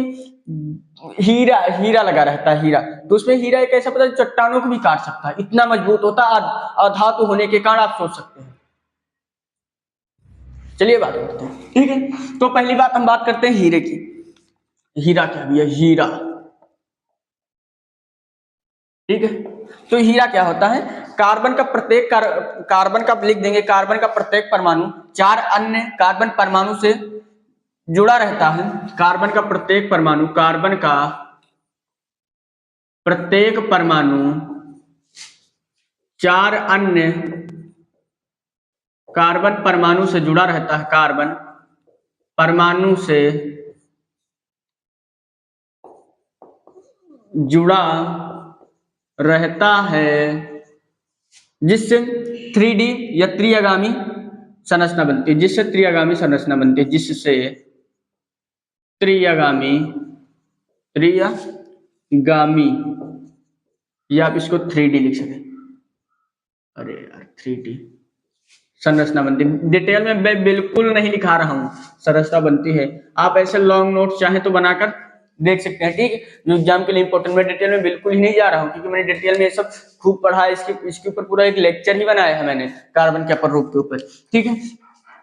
हीरा लगा रहता है, हीरा। तो उसमें हीरा एक ऐसा पता चट्टानों को भी काट सकता है, इतना मजबूत होता है, अधातु होने के कारण, आप सोच सकते हैं। चलिए बात करते हैं, ठीक है। तो पहली बात हम बात करते हैं हीरे की। हीरा क्या भैया? हीरा, ठीक है। तो हीरा क्या होता है? कार्बन का लिख देंगे, कार्बन का प्रत्येक परमाणु 4 अन्य कार्बन परमाणु से जुड़ा रहता है। कार्बन का प्रत्येक परमाणु, कार्बन का प्रत्येक परमाणु 4 अन्य कार्बन परमाणु से जुड़ा रहता है, कार्बन परमाणु से जुड़ा रहता है, जिससे 3D या त्रिआगामी संरचना बनती है, जिससे त्रिआगामी संरचना बनती है, जिससे त्रिआगामी या आप इसको 3D लिख सकें। अरे यार 3D संरचना बनती है। डिटेल में मैं बिल्कुल नहीं लिखा रहा हूं, संरचना बनती है। आप ऐसे लॉन्ग नोट चाहे तो बनाकर देख सकते हैं, ठीक है, जो एग्जाम के लिए इंपॉर्टेंट। मैं डिटेल में बिल्कुल ही नहीं जा रहा हूं, क्योंकि मैंने डिटेल में ये सब खूब पढ़ा है। इसके ऊपर पूरा एक लेक्चर ही बनाया है मैंने, कार्बन के अपर रूप के ऊपर, ठीक है।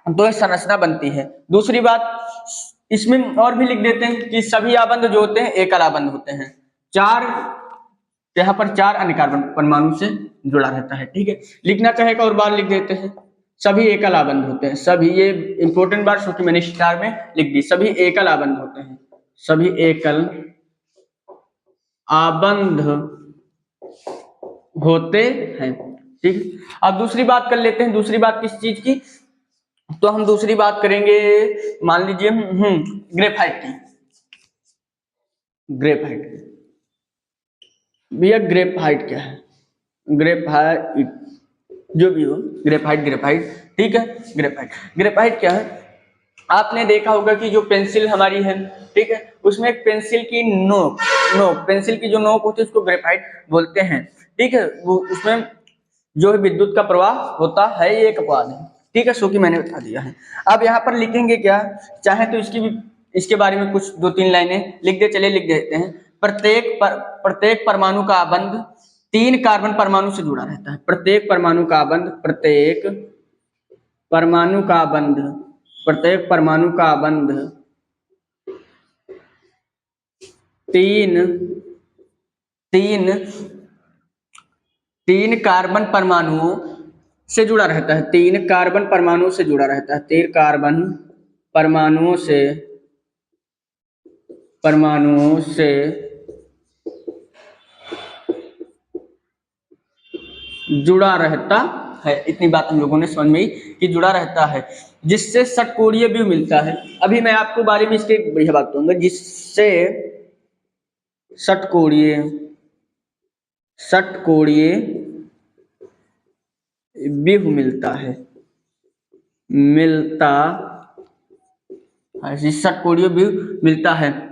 तो ये संरचना बनती है। दूसरी बात, इसमें और भी लिख देते हैं कि सभी आबंध जो होते हैं एकल आबंध होते हैं। 4 यहाँ पर 4 अन्य कार्बन परमाणु से जुड़ा रहता है, ठीक है। लिखना चाहे और बार लिख देते हैं, सभी एकल आबंध होते हैं। सभी, ये इंपॉर्टेंट बात क्योंकि मैंने स्टार में लिख दी, सभी एकल आबंध होते हैं, सभी एकल आबंध होते हैं, ठीक है। अब दूसरी बात कर लेते हैं। दूसरी बात किस चीज की? तो हम दूसरी बात करेंगे, मान लीजिए ग्रेफाइट की। ग्रेफाइट भैया, ग्रेफाइट क्या है? ग्रेफाइट जो भी हो, ग्रेफाइट, ठीक है। ग्रेफाइट क्या है? आपने देखा होगा कि जो पेंसिल हमारी है, ठीक है, उसमें एक पेंसिल की नोक पेंसिल की जो नोक होती है उसको ग्रेफाइट बोलते हैं, ठीक है। वो उसमें जो है विद्युत का प्रवाह होता है, ये एक अपवाद है, ठीक है, सो कि मैंने बता दिया है। अब यहाँ पर लिखेंगे क्या, चाहे तो इसके बारे में कुछ 2-3 लाइनें लिख दे, चलिए लिख देते हैं। प्रत्येक परमाणु का आबंध 3 कार्बन परमाणु से जुड़ा रहता है। प्रत्येक परमाणु का आबंध 3 कार्बन परमाणुओं से जुड़ा रहता है। 3 कार्बन परमाणुओं से जुड़ा रहता है। 3 कार्बन परमाणुओं से जुड़ा रहता है। इतनी बात हम लोगों ने समझ में ही कि जुड़ा रहता है, जिससे षटकोणीय व्यू मिलता है। अभी मैं आपको बारे में इसके बढ़िया बात कहूंगा, जिससे षटकोणीय व्यू मिलता है, षटकोणीय व्यू मिलता है।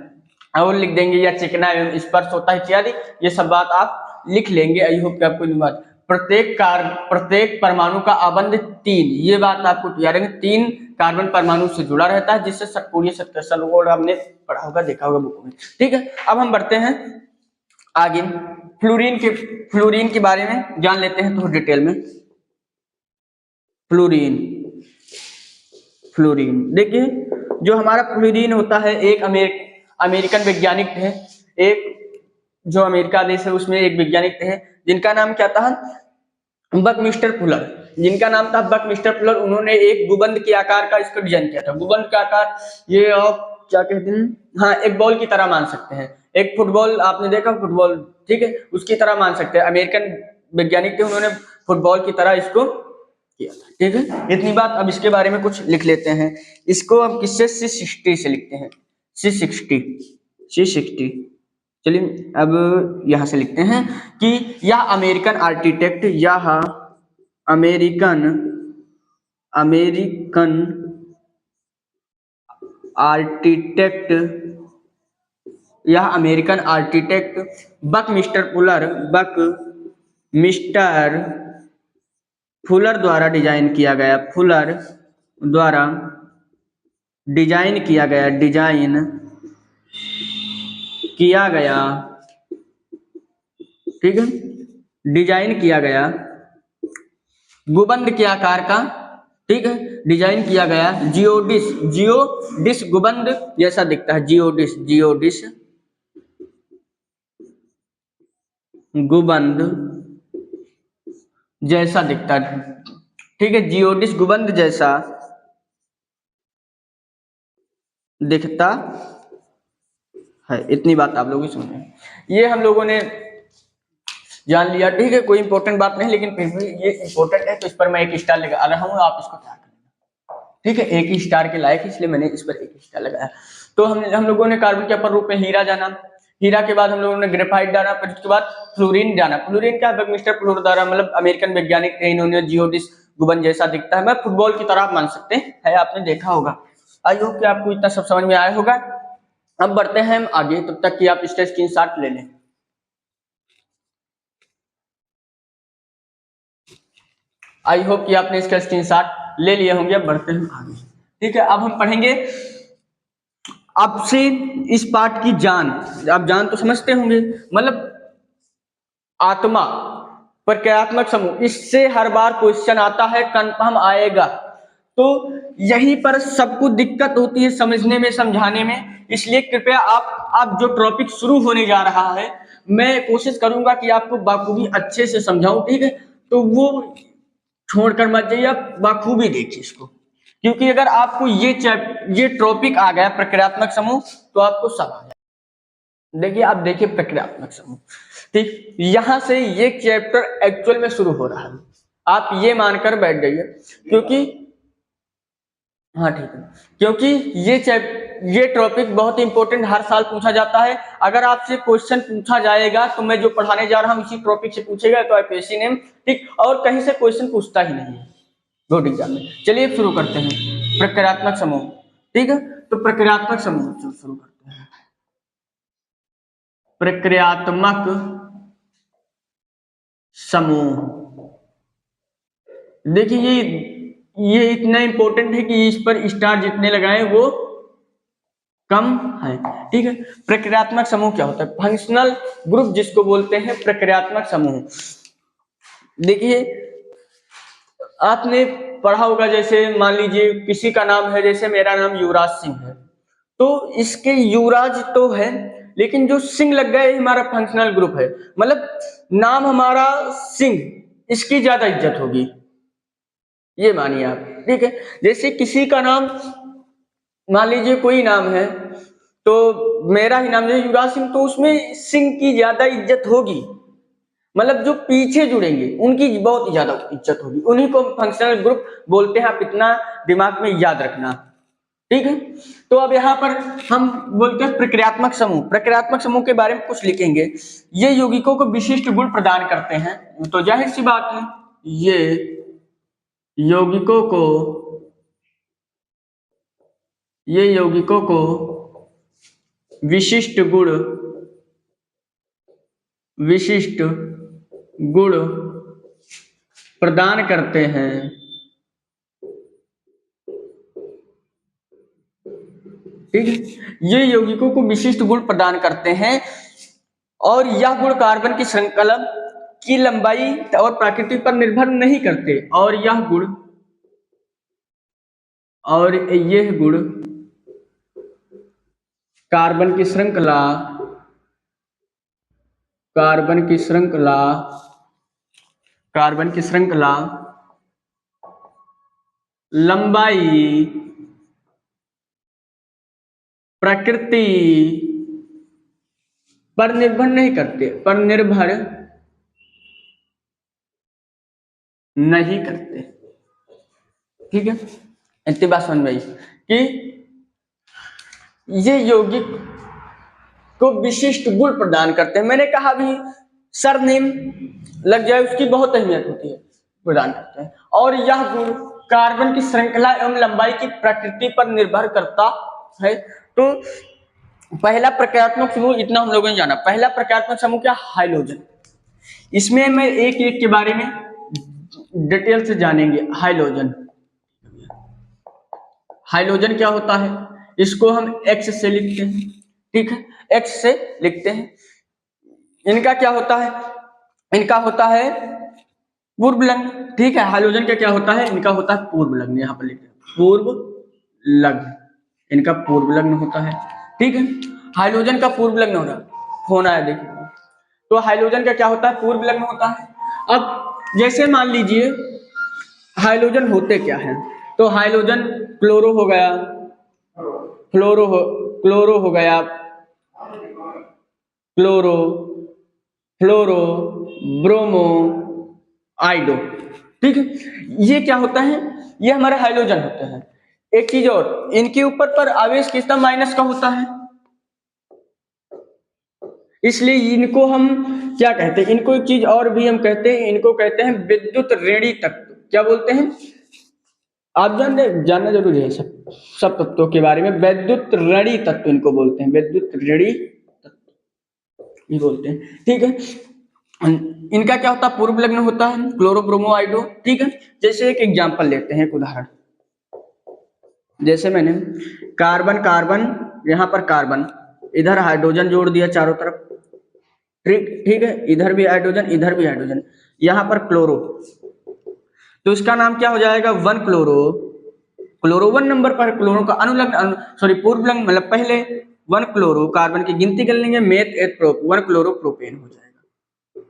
और लिख देंगे या चिकना एवं स्पर्श होता है इत्यादि, ये सब बात आप लिख लेंगे। आई होप कि आपको बात, प्रत्येक परमाणु का आबंध 3, ये बात आपको याद रखें, 3 कार्बन परमाणु से जुड़ा रहता है, जिससे षटकोणीय सत्संग आपने पढ़ा होगा, देखा होगा बुक में, ठीक है। अब हम बढ़ते हैं आगे, फ्लोरीन के बारे में जान लेते हैं थोड़ा डिटेल में। फ्लोरीन देखिए, जो हमारा फ्लोरीन होता है, एक अमेरिकन वैज्ञानिक थे। एक जो अमेरिका देश है उसमें एक वैज्ञानिक थे, जिनका नाम क्या था, बकमिस्टर फुलर। उन्होंने एक गुबंद के आकार का इसको डिजाइन किया था। गुबंद का आकार, ये आप क्या कहते हैं, हाँ, एक बॉल की तरह मान सकते हैं। एक फुटबॉल आपने देखा, फुटबॉल, ठीक है, उसकी तरह मान सकते हैं। अमेरिकन वैज्ञानिक थे, उन्होंने फुटबॉल की तरह इसको किया था, ठीक है। इतनी बात। अब इसके बारे में कुछ लिख लेते हैं। इसको हम किससे, C60 से लिखते हैं। C60। चलिए अब यहां से लिखते हैं कि यह American architect, American architect Buckminster Fuller द्वारा डिजाइन किया गया, ठीक है, डिजाइन किया गया गुबंद के आकार का, ठीक है, डिजाइन किया गया जियोडिश गुबंद जैसा दिखता है। जियोडिश गुबंद जैसा दिखता है, ठीक है, जियोडिश गुबंद जैसा दिखता है। इतनी बात आप लोग समझें। ये हम लोगों ने जान लिया, ठीक है, कोई इंपॉर्टेंट बात नहीं, लेकिन फिर भी ये इंपॉर्टेंट है तो इस पर मैं 1 स्टार लगा रहा हूँ, आप इसको ध्यान रखना, ठीक है। 1 स्टार के लायक, इसलिए मैंने इस पर 1 स्टार लगाया। तो हम लोगों ने कार्बन के अपर रूप में हीरा जाना, हीरा के बाद हम लोगों ने ग्रेफाइट जाना, फिर उसके बाद फ्लोरीन जाना। फ्लोरीन क्या है, मिस्टर फ्लोरोदारा मतलब अमेरिकन वैज्ञानिक थे, इन्होंने जियोडिस गुबन जैसा दिखता है, मैं फुटबॉल की तरह आप मान सकते हैं, आपने देखा होगा। आई होप कि आपको इतना सब समझ में आया होगा। अब बढ़ते हैं हम आगे, तब तक कि आप इसका स्क्रीनशॉट ले लें। आई होप कि आपने इसका स्क्रीनशॉट ले लिए होंगे। अब बढ़ते हैं आगे, ठीक है। अब हम पढ़ेंगे आपसे इस पाठ की जान, आप जान तो समझते होंगे, मतलब आत्मा, प्रक्रियात्मक समूह, इससे हर बार क्वेश्चन आता है, कंफर्म आएगा। तो यहीं पर सबको दिक्कत होती है समझने में, समझाने में, इसलिए कृपया आप जो टॉपिक शुरू होने जा रहा है, मैं कोशिश करूंगा कि आपको बाखूबी अच्छे से समझाऊं, ठीक है। तो वो छोड़कर मत जाइए, आप बाखूबी देखिए इसको, क्योंकि अगर आपको ये टॉपिक आ गया प्रक्रियात्मक समूह, तो आपको सब आ जाए। देखिए, आप देखिए प्रक्रियात्मक समूह, ठीक, यहां से ये चैप्टर एक्चुअल में शुरू हो रहा है, आप ये मानकर बैठ जाइए, क्योंकि हाँ ठीक है, क्योंकि ये टॉपिक बहुत इंपॉर्टेंट, हर साल पूछा जाता है। अगर आपसे क्वेश्चन पूछा जाएगा तो मैं जो पढ़ाने जा रहा हूँ इसी टॉपिक से पूछेगा, तो आईपीएससी नेम, ठीक, और कहीं से क्वेश्चन पूछता ही नहीं है बोर्ड एग्जाम में। चलिए शुरू करते हैं, प्रक्रियात्मक समूह, ठीक है। तो प्रक्रियात्मक समूह शुरू करते हैं। प्रक्रियात्मक समूह, देखिए ये इतना इंपॉर्टेंट है कि इस पर स्टार जितने लगाएं वो कम है, ठीक है। प्रक्रियात्मक समूह क्या होता है, फंक्शनल ग्रुप जिसको बोलते हैं प्रक्रियात्मक समूह। देखिए, आपने पढ़ा होगा, जैसे मान लीजिए किसी का नाम है, जैसे मेरा नाम युवराज सिंह है, तो इसके युवराज तो है, लेकिन जो सिंह लग गया, ये हमारा फंक्शनल ग्रुप है, मतलब नाम हमारा सिंह, इसकी ज्यादा इज्जत होगी, ये मानिए आप, ठीक है। जैसे किसी का नाम, मान लीजिए कोई नाम है, तो मेरा ही नाम है युवराज सिंह, तो उसमें सिंह की ज्यादा इज्जत होगी, मतलब जो पीछे जुड़ेंगे उनकी बहुत ज्यादा इज्जत होगी, उन्हीं को फंक्शनल ग्रुप बोलते हैं, आप इतना दिमाग में याद रखना, ठीक है। तो अब यहाँ पर हम बोलते हैं प्रक्रियात्मक समूह, प्रक्रियात्मक समूह के बारे में कुछ लिखेंगे। ये यौगिकों को विशिष्ट गुण प्रदान करते हैं, तो जाहिर सी बात है, ये यौगिकों को विशिष्ट गुण प्रदान करते हैं, ठीक है। ये यौगिकों को विशिष्ट गुण प्रदान करते हैं, और यह गुण कार्बन की श्रृंखला की लंबाई और प्रकृति पर निर्भर नहीं करते, और यह गुण कार्बन की श्रृंखला लंबाई, प्रकृति पर निर्भर नहीं करते, ठीक है। इतनी बात समझ में आई कि ये यौगिक को विशिष्ट गुण प्रदान करते हैं। मैंने कहा भी सरनेम लग जाए, उसकी बहुत अहमियत होती है, प्रदान करते हैं, और यह गुण कार्बन की श्रृंखला एवं लंबाई की प्रकृति पर निर्भर करता है। तो पहला प्रक्रियात्मक समूह, इतना हम लोगों ने जाना। पहला प्रक्रियात्मक समूह क्या, हाइड्रोजन। इसमें मैं एक एक के बारे में डिटेल से जानेंगे। हाइड्रोजन क्या होता है, इसको हम X से लिखते हैं, ठीक है, X से लिखते हैं। इनका क्या होता है, इनका होता है पूर्व लग्न, ठीक है। हाइड्रोजन का क्या होता है, इनका होता है पूर्व लग्न, यहाँ पर लिखते हैं पूर्व लग्न, इनका पूर्व लग्न होता है, ठीक है। हाइड्रोजन का पूर्व लग्न होना है, देखिए, तो हाइड्रोजन का क्या होता है, पूर्व लग्न होता है। अब जैसे मान लीजिए हाइड्रोजन होते क्या है, तो हाइड्रोजन क्लोरो हो गया, क्लोरो हो गया, क्लोरो, फ्लोरो, ब्रोमो, आइडो। ठीक है, ये क्या होता है, ये हमारे हाइड्रोजन होते हैं। एक चीज और, इनके ऊपर पर आवेश कितना माइनस का होता है, इसलिए इनको हम क्या कहते हैं, इनको एक चीज और भी हम कहते हैं, इनको कहते हैं विद्युत ऋणी तत्व। क्या बोलते हैं, आप जानना जरूरी है सब तत्वों के बारे में। विद्युत ऋणी तत्व इनको बोलते हैं, विद्युत ऋणी तत्व ये बोलते हैं। ठीक है, इनका क्या होता है, पूर्व लग्न होता है, क्लोरोब्रोमो आइडो। ठीक है, जैसे एक एग्जांपल लेते हैं, एक उदाहरण, जैसे मैंने कार्बन कार्बन, यहाँ पर कार्बन, इधर हाइड्रोजन जोड़ दिया चारों तरफ। ठीक ठीक है, इधर भी हाइड्रोजन, इधर भी हाइड्रोजन, यहाँ पर क्लोरो, तो इसका नाम क्या हो जाएगा, वन क्लोरो। क्लोरो 1 नंबर पर, क्लोरो का अनुलग्न सॉरी पूर्व लग्न मतलब पहले, वन क्लोरो, कार्बन की गिनती कर लेंगे, मेथ एथ प्रोप, वन क्लोरो प्रोपेन हो जाएगा।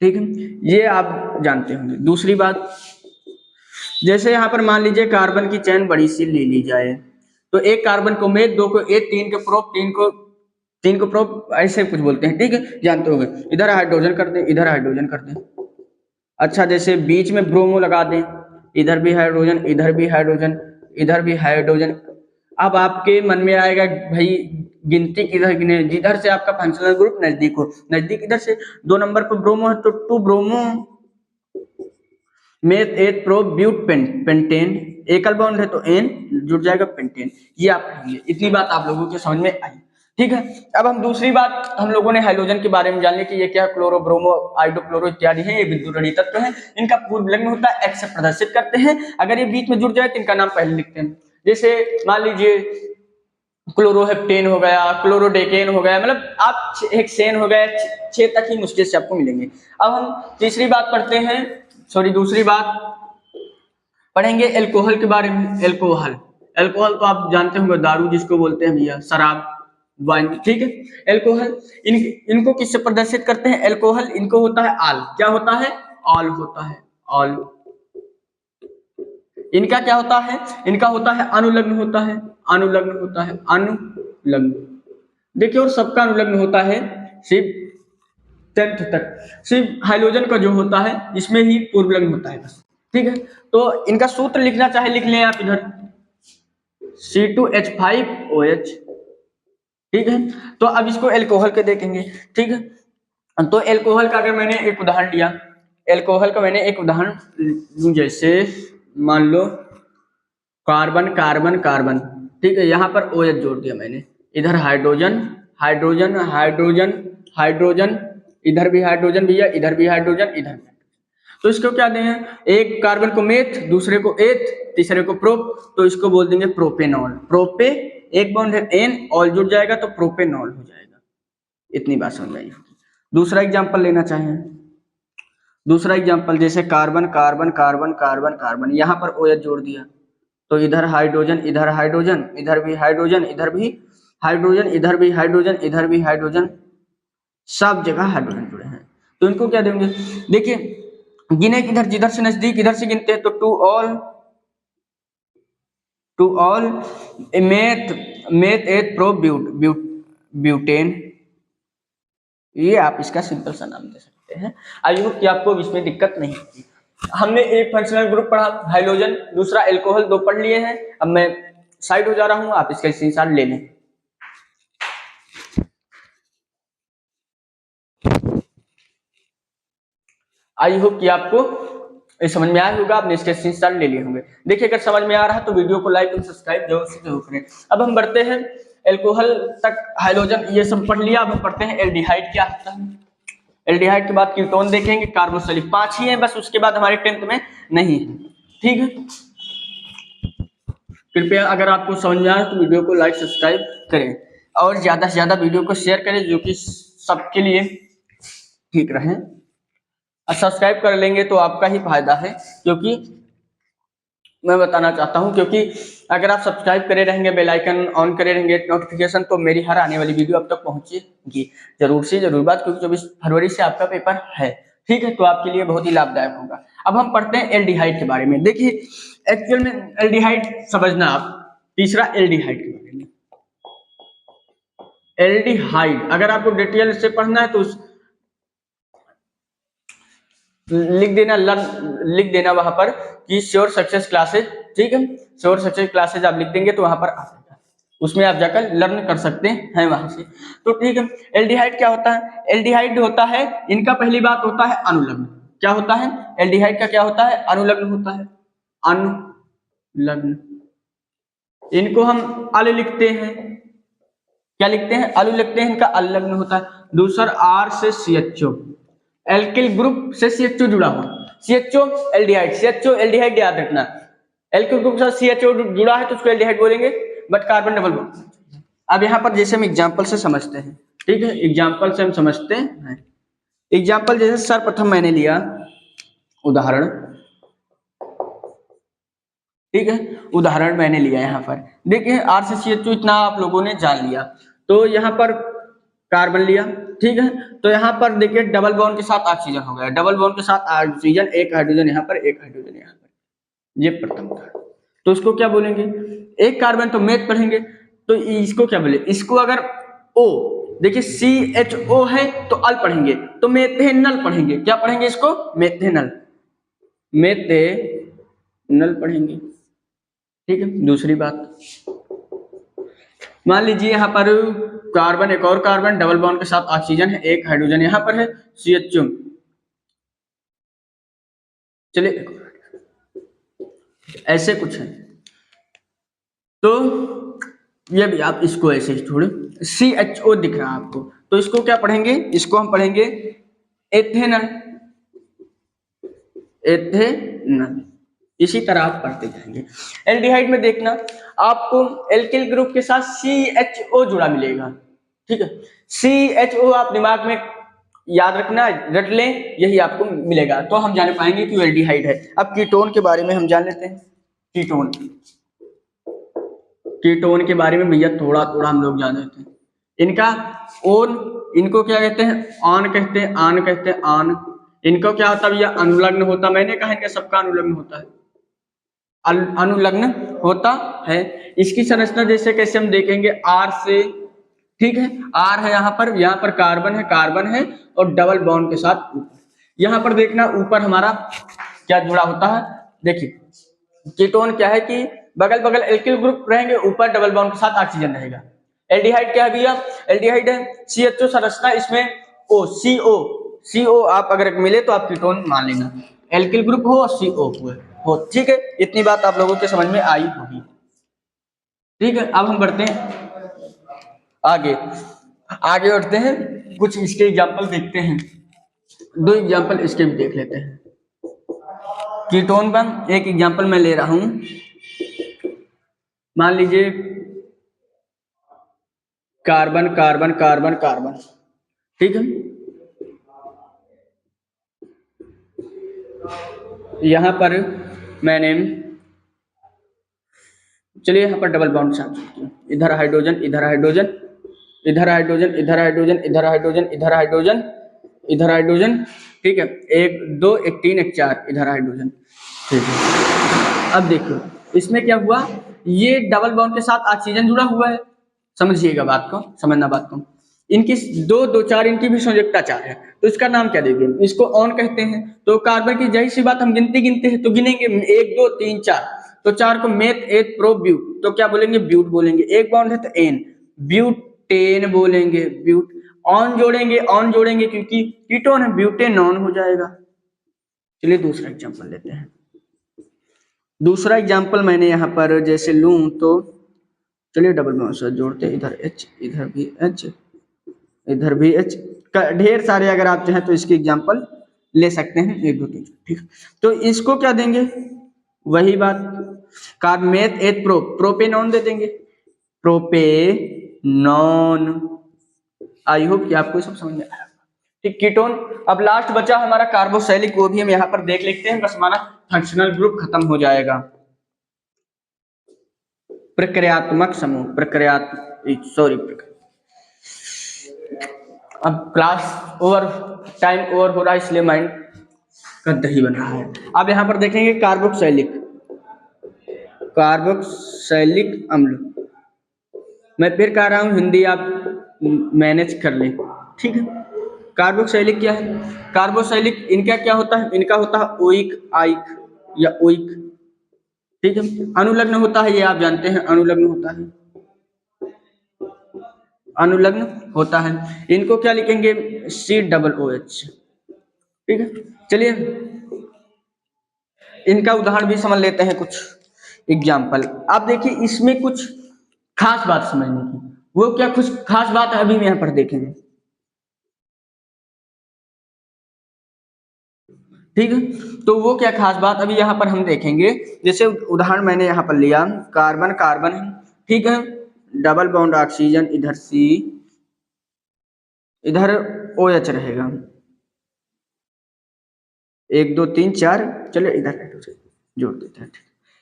ठीक है, ये आप जानते होंगे। दूसरी बात, जैसे यहाँ पर मान लीजिए कार्बन की चैन बड़ी सी ले ली जाए, तो एक कार्बन को मेथ, दो को एथ, तीन को प्रोप, तीन को प्रोप, ऐसे कुछ बोलते हैं। ठीक है, जानते होंगे। इधर हाइड्रोजन कर दें, इधर हाइड्रोजन कर दें। अच्छा, जैसे बीच में ब्रोमो लगा दें, इधर भी हाइड्रोजन, इधर भी हाइड्रोजन, इधर भी हाइड्रोजन। अब आपके मन में आएगा भाई गिनती किधर गिने, जिधर से आपका फंक्शनल ग्रुप नजदीक हो, नजदीक इधर से 2 नंबर पर ब्रोमो है तो 2 bromo, meth eth pro but pentane, एकल बॉन्ड है तो एन जुड़ जाएगा पेंटेन। ये आप पढ़ेंगे, इतनी बात आप लोगों के समझ में आई। ठीक है, अब हम दूसरी बात, हम लोगों ने हाइड्रोजन के बारे में जान लिया कि ये क्या, क्लोरो ब्रोमो आइडो क्लोरो इत्यादि है, ये विद्युत ऋणी तत्व है। इनका पूर्व लग्न होता है, एक्स से प्रदर्शित करते हैं। अगर ये बीच में जुड़ जाए तो इनका नाम पहले लिखते हैं। जैसे मान लीजिए क्लोरोहेप्टेन हो गया, क्लोरोडेकेन हो गया, मतलब आप एक सेन हो गया, 6 तक ही मुश्किल से आपको मिलेंगे। अब हम तीसरी बात पढ़ते हैं, सॉरी दूसरी बात पढ़ेंगे एल्कोहल के बारे में। एल्कोहल, एल्कोहल तो आप जानते होंगे, दारू जिसको बोलते हैं भैया, शराब, वाइन। ठीक है, एल्कोहल इनको किससे प्रदर्शित करते हैं, एल्कोहल इनको होता है आल। क्या होता है, ऑल होता है, ऑल। इनका क्या होता है, इनका होता है अनुलग्न होता है, अनुलग्न होता है, अनुलग्न। देखिए, और सबका अनुलग्न होता है सिर्फ 10th तक, सिर्फ हाइड्रोजन का जो होता है इसमें ही पूर्व लग्न होता है बस। ठीक है, तो इनका सूत्र लिखना चाहे लिख लें आप इधर, C2H5OH। ठीक है, तो अब इसको एल्कोहल के देखेंगे। ठीक है, तो एल्कोहल का अगर मैंने एक उदाहरण लिया, एल्कोहल का मैंने एक उदाहरण लूं, जैसे मान लो कार्बन कार्बन कार्बन। ठीक है, यहाँ पर OH जोड़ दिया मैंने, इधर हाइड्रोजन हाइड्रोजन हाइड्रोजन हाइड्रोजन, इधर भी हाइड्रोजन भैया, इधर भी हाइड्रोजन, इधर भी। तो इसको क्या देंगे, एक कार्बन को मेथ, दूसरे को एथ, तीसरे को प्रोप, तो इसको बोल देंगे प्रोपेनॉल। प्रोपे एक बॉन्ड है एन, ऑल जुड़ जाएगा तो प्रोपेनॉल हो जाएगा। इतनी बात समझ में आई। दूसरा एग्जांपल लेना चाहें, दूसरा एग्जांपल जैसे carbon carbon carbon carbon carbon, यहाँ पर OH जोड़ दिया, तो इधर हाइड्रोजन, इधर हाइड्रोजन, इधर भी हाइड्रोजन, इधर भी हाइड्रोजन, इधर भी हाइड्रोजन, इधर भी हाइड्रोजन, सब जगह हाइड्रोजन जुड़े हैं। तो इनको क्या देंगे, देखिए गिने किधर, जिधर से नजदीक इधर से गिनते हैं, तो to all meth meth eth pro butane. ये आप इसका सिंपल सा नाम दे सकते हैं। आई होप कि आपको इसमें दिक्कत नहीं होगी। हमने एक फंक्शनल ग्रुप पढ़ा हाइड्रोजन, दूसरा एल्कोहल, 2 पढ़ लिए हैं। अब मैं साइड हो जा रहा हूं, आप इसका स्क्रीनशॉट ले लें। आई होप कि आपको ये समझ में आया होगा, आपने इसके स्क्रीनशॉट ले लिए होंगे। देखिए, अगर समझ में आ रहा है तो वीडियो को लाइक और सब्सक्राइब जरूर से जरूर करें। अब हम बढ़ते हैं एल्कोहल तक, हाइड्रोजन ये सब पढ़ लिया। अब हम पढ़ते हैं एल्डिहाइड क्या होता है। एल्डिहाइड के बाद कीटोन देखेंगे, कार्बोक्सिलिक, 5 ही है बस, उसके बाद हमारे 10th में नहीं है। ठीक है, कृपया अगर आपको समझ में आए तो वीडियो को लाइक सब्सक्राइब करें और ज्यादा से ज्यादा वीडियो को शेयर करें, जो कि सबके लिए ठीक रहे। सब्सक्राइब कर लेंगे तो आपका ही फायदा है, क्योंकि मैं बताना चाहता हूं, क्योंकि अगर आप सब्सक्राइब करे रहेंगे, बेल आइकन ऑन करे रहेंगे नोटिफिकेशन, तो मेरी हर आने वाली वीडियो अब तक पहुंचेगी जरूर से जरूर बात, क्योंकि 24 फरवरी से आपका पेपर है। ठीक है, तो आपके लिए बहुत ही लाभदायक होगा। अब हम पढ़ते हैं एल्डिहाइड के बारे में। देखिए, एक्चुअल में एल्डिहाइड समझना आप, तीसरा एल्डिहाइड के बारे में। एल्डिहाइड अगर आपको डिटेल से पढ़ना है तो लिख देना, लर्न लिख देना वहां पर कि श्योर सक्सेस क्लासेज, ठीक है, श्योर सक्सेस क्लासेज आप लिख देंगे तो वहां पर आ जाएगा, उसमें आप जाकर लर्न कर सकते हैं वहां से। तो ठीक है, एल्डिहाइड क्या होता है? एल्डिहाइड होता है, इनका पहली बात होता है अनुलग्न। क्या होता है? एल्डिहाइड का क्या होता है? अनुलग्न होता है, अनुलग्न। इनको हम अल लिखते हैं, क्या लिखते हैं? अलु लिखते हैं, इनका अलग्न होता है। दूसरा आर से सीएचओ, एल्किल ग्रुप से सीएचओ जुड़ा हुआ, सीएचओ एल्डिहाइड, सीएचओ एल्डिहाइड याद रखना, एल्किल ग्रुप के साथ सीएचओ जुड़ा है तो उसको एल्डिहाइड बोलेंगे, बट कार्बन डबल बॉन्ड। अब यहाँ पर जैसे हम एग्जांपल से समझते हैं, ठीक है, एग्जांपल से हम समझते हैं। एग्जांपल जैसे सर्वप्रथम मैंने लिया उदाहरण, ठीक है, उदाहरण मैंने लिया यहाँ पर, देखिए आर से सीएचओ इतना आप लोगों ने जान लिया। तो यहाँ पर कार्बन लिया, ठीक है, तो यहाँ पर देखिए डबल बॉन्ड के साथ ऑक्सीजन हो गया, डबल बॉन्ड के साथ ऑक्सीजन, एक हाइड्रोजन यहाँ पर, एक हाइड्रोजन यहाँ पर, ये प्रथम था। तो इसको क्या बोलेंगे? एक कार्बन तो मेथ पढ़ेंगे, तो इसको क्या बोले? इसको अगर ओ, देखिए सी एच ओ है तो अल पढ़ेंगे, तो मेथेनल पढ़ेंगे, क्या पढ़ेंगे इसको? मेथेनल, मेथेनल पढ़ेंगे, ठीक है। दूसरी बात, मान लीजिए यहाँ पर कार्बन, एक और कार्बन डबल बॉन्ड के साथ ऑक्सीजन है, एक हाइड्रोजन यहाँ पर है, CH2। चलिए ऐसे कुछ है, तो ये भी आप इसको ऐसे ही छोड़े, CHO दिख रहा है आपको, तो इसको क्या पढ़ेंगे? इसको हम पढ़ेंगे एथेनल, एथेनल। इसी तरह आप पढ़ते जाएंगे। एल्डिहाइड में देखना आपको एल्किल ग्रुप के साथ CHO जुड़ा मिलेगा, ठीक है, CHO आप दिमाग में याद रखना, रट लें, यही आपको मिलेगा, तो हम जान पाएंगे कि वो एल्डिहाइड है। अब कीटोन के बारे में हम जान लेते हैं। कीटोन, कीटोन के बारे में भैया थोड़ा थोड़ा हम लोग जान लेते हैं। इनका ओन, इनको क्या कहते हैं? आन कहते हैं, आन कहते हैं, आन। इनको क्या होता है भैया? अनुलग्न होता। मैंने कहा इनका सबका अनुलग्न होता है, अनुलग्न होता है। इसकी संरचना जैसे कैसे हम देखेंगे, आर से, ठीक है, आर है यहाँ पर कार्बन है और डबल बॉन्ड के साथ ऊपर। यहाँ पर देखना ऊपर हमारा क्या जुड़ा होता है, देखिए कीटोन क्या है कि बगल बगल एल्किल ग्रुप रहेंगे, ऊपर डबल बॉन्ड के साथ ऑक्सीजन रहेगा। एल्डिहाइड क्या है भैया? एल्डिहाइड है CHO संरचना, इसमें O, CO आप अगर मिले तो आप कीटोन मान लेना, एल्किल ग्रुप हो और CO हो, ठीक है। इतनी बात आप लोगों के समझ में आई होगी, ठीक है। अब हम बढ़ते हैं आगे, आगे बढ़ते हैं, कुछ इसके एग्जाम्पल देखते हैं, दो एग्जाम्पल इसके भी देख लेते हैं। कीटोन का एक एग्जाम्पल मैं ले रहा हूं, मान लीजिए कार्बन कार्बन कार्बन कार्बन, ठीक है, यहां पर मैंने, चलिए यहाँ पर डबल बॉन्ड साथ, इधर हाइड्रोजन, इधर हाइड्रोजन, इधर हाइड्रोजन, इधर हाइड्रोजन, इधर हाइड्रोजन, इधर हाइड्रोजन, इधर हाइड्रोजन, ठीक है, 1 2 1 3 1 4, इधर हाइड्रोजन, ठीक है। अब देखो इसमें क्या हुआ, ये डबल बॉन्ड के साथ ऑक्सीजन जुड़ा हुआ है, समझिएगा बात को, समझना बात को। इनकी 2 2 4, इनकी भी संयोजकता 4 है, तो इसका नाम क्या देंगे? इसको ऑन कहते हैं। तो कार्बन की जाहिर सी बात हम गिनती गिनते हैं, तो गिनेंगे 1 2 3 4, तो 4 को मेथ एथ प्रो ब्यूट, तो क्या बोलेंगे? ब्यूट बोलेंगे। एक बॉन्ड है तो एन, ब्यूटेन बोलेंगे, ब्यूट। ऑन जोड़ेंगे क्योंकि कीटोन है, ब्यूटेनॉन हो जाएगा। चलिए दूसरा एग्जांपल लेते हैं। दूसरा एग्जांपल मैंने यहाँ पर जैसे लूं तो चलिए डबल बॉन्ड से जोड़ते हैं, इधर H, इधर भी H, इधर भी H, ढेर सारे अगर आप चाहें तो इसकी एग्जांपल ले सकते हैं, 1 2 3, ठीक। तो इसको क्या देंगे? वही बात, कार्बमेथ एथ प्रोपेनॉन दे देंगे, प्रोपेनॉन। आई होप कि आपको सब समझ में आया, ठीक। कीटोन, अब लास्ट बचा हमारा कार्बोक्सिलिक, वो भी हम यहाँ पर देख लेते हैं, बस हमारा फंक्शनल ग्रुप खत्म हो जाएगा। प्रक्रियात्मक समूह, अब क्लास ओवर, टाइम ओवर हो रहा है, इसलिए माइंड का दही बन रहा है। अब यहाँ पर देखेंगे कार्बोक्सिलिक अम्ल। मैं फिर कह रहा हूँ हिंदी आप मैनेज कर लें, ठीक है। कार्बोक्सिलिक क्या है? कार्बोक्सिलिक इनका क्या होता है? इनका होता है ओइक आइक या ओइक, ठीक है। अनुलग्न होता है, ये आप जानते हैं, अनुलग्न होता है, अनुलग्न होता है। इनको क्या लिखेंगे? COOH, ठीक है। चलिए इनका उदाहरण भी समझ लेते हैं, कुछ एग्जाम्पल। आप देखिए इसमें कुछ खास बात समझने की, वो क्या कुछ खास बात है अभी हम यहाँ पर देखेंगे, ठीक है। तो वो क्या खास बात अभी यहाँ पर हम देखेंगे। जैसे उदाहरण मैंने यहाँ पर लिया, कार्बन कार्बन, ठीक है, डबल बॉन्ड ऑक्सीजन, इधर C, इधर OH रहेगा, 1 2 3 4, चलो इधर जोड़ देते हैं।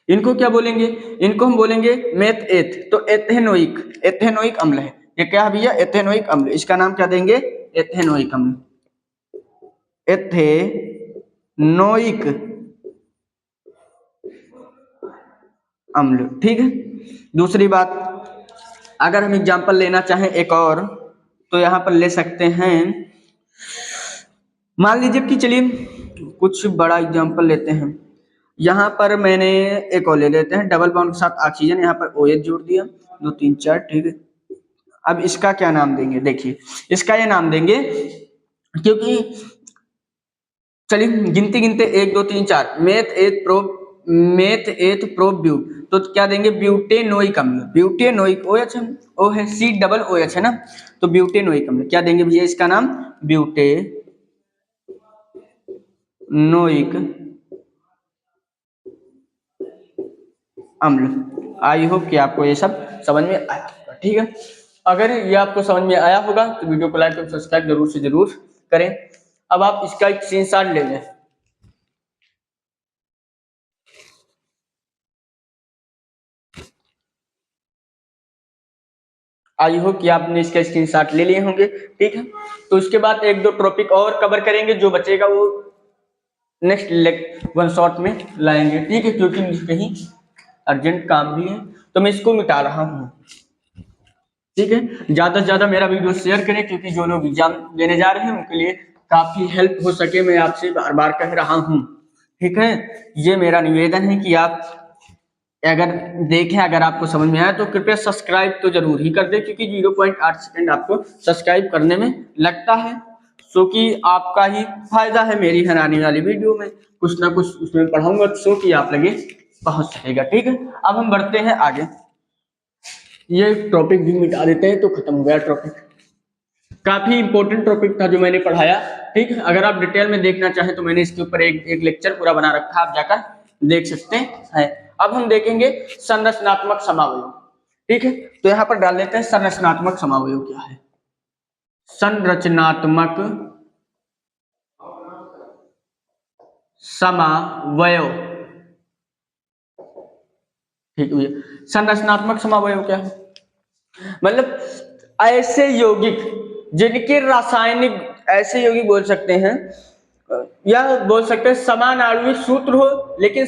इनको क्या बोलेंगे? इनको हम बोलेंगे मेथ एथ, तो एथेनोइक, एथेनोइक अम्ल है ये। क्या है भैया? एथेनोइक अम्ल। इसका नाम क्या देंगे? एथेनोइक अम्ल, एथेनोइक अम्ल, ठीक है। दूसरी बात, अगर हम एग्जाम्पल लेना चाहें एक और, तो यहाँ पर ले सकते हैं, मान लीजिए कि, चलिए कुछ बड़ा एग्जाम्पल लेते हैं। यहाँ पर मैंने एक और ले लेते हैं, डबल बॉन्ड के साथ ऑक्सीजन, यहाँ पर OH जोड़ दिया, 2 3 4, ठीक है। अब इसका क्या नाम देंगे? देखिए इसका ये नाम देंगे, क्योंकि चलिए गिनते गिनते 1 2 3 4, मेथ एथ प्रोप ब्यूट, तो क्या देंगे? ब्यूटेनोइक अम्ल, ब्यूटेनोइक OH O है, COOH है ना, तो ब्यूटेनोइक अम्ल क्या देंगे भैया? इसका नाम ब्यूटेनोइक अम्ल। आई होप कि आपको ये सब समझ में आया होगा, ठीक है। अगर ये आपको समझ में आया होगा तो वीडियो को लाइक और सब्सक्राइब जरूर से जरूर करें। अब आप इसका एक स्क्रीनशॉट ले लें। आई होप कि आपने इसका स्क्रीनशॉट ले लिए होंगे, ठीक है। तो इसके बाद एक दो टॉपिक और कवर करेंगे, जो बचेगा वो नेक्स्ट वन शॉट में लाएंगे, ठीक है, क्योंकि मुझे कहीं अर्जेंट काम भी है, तो मैं इसको मिटा रहा हूँ, ठीक है। ज्यादा से ज्यादा मेरा वीडियो शेयर करें, क्योंकि जो लोग एग्जाम देने जा रहे हैं उनके लिए काफी हेल्प हो सके, मैं आपसे बार बार कह रहा हूँ, ठीक है। ये मेरा निवेदन है कि आप अगर देखें, अगर आपको समझ में आया तो कृपया सब्सक्राइब तो जरूर ही कर दें, क्योंकि 0.8 सेकंड आपको सब्सक्राइब करने में लगता है, सो कि आपका ही फायदा है मेरी हर आने वाली वीडियो में, कुछ ना कुछ उसमें पढ़ाऊंगा, सो कि आप लगे पहुंच सकेगा, ठीक है। अब हम बढ़ते हैं आगे, ये टॉपिक भी मिटा देते हैं तो खत्म हो गया टॉपिक। काफी इंपॉर्टेंट टॉपिक था जो मैंने पढ़ाया, ठीक है। अगर आप डिटेल में देखना चाहें तो मैंने इसके ऊपर एक लेक्चर पूरा बना रखा है, आप जाकर देख सकते हैं। अब हम देखेंगे संरचनात्मक समावयव, ठीक है। तो यहाँ पर डाल लेते हैं संरचनात्मक समावयव क्या है। संरचनात्मक समावयव, ठीक है। संरचनात्मक समावयव क्या है? मतलब ऐसे यौगिक जिनके रासायनिक, ऐसे यौगिक बोल सकते हैं, या बोल सकते हैं समान आणविक सूत्र हो लेकिन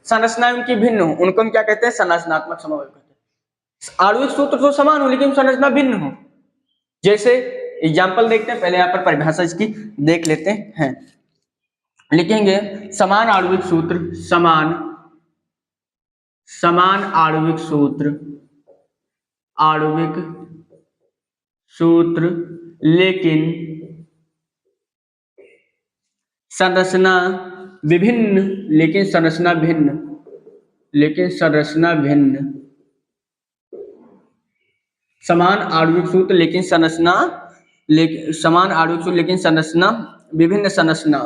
संरचना उनकी भिन्न हो, उनको हम क्या कहते हैं? संरचनात्मक समावयव कहते हैं। आणविक सूत्र तो समान हो लेकिन संरचना भिन्न हो। जैसे एग्जाम्पल देखते हैं, पहले यहाँ पर परिभाषा इसकी देख लेते हैं। लिखेंगे समान आणविक सूत्र, समान आणविक सूत्र, आणविक सूत्र, लेकिन संरचना विभिन्न, लेकिन संरचना भिन्न, लेकिन संरचना भिन्न। समान आणविक सूत्र लेकिन संरचना, लेकिन समान आणविक सूत्र लेकिन संरचना विभिन्न, संरचना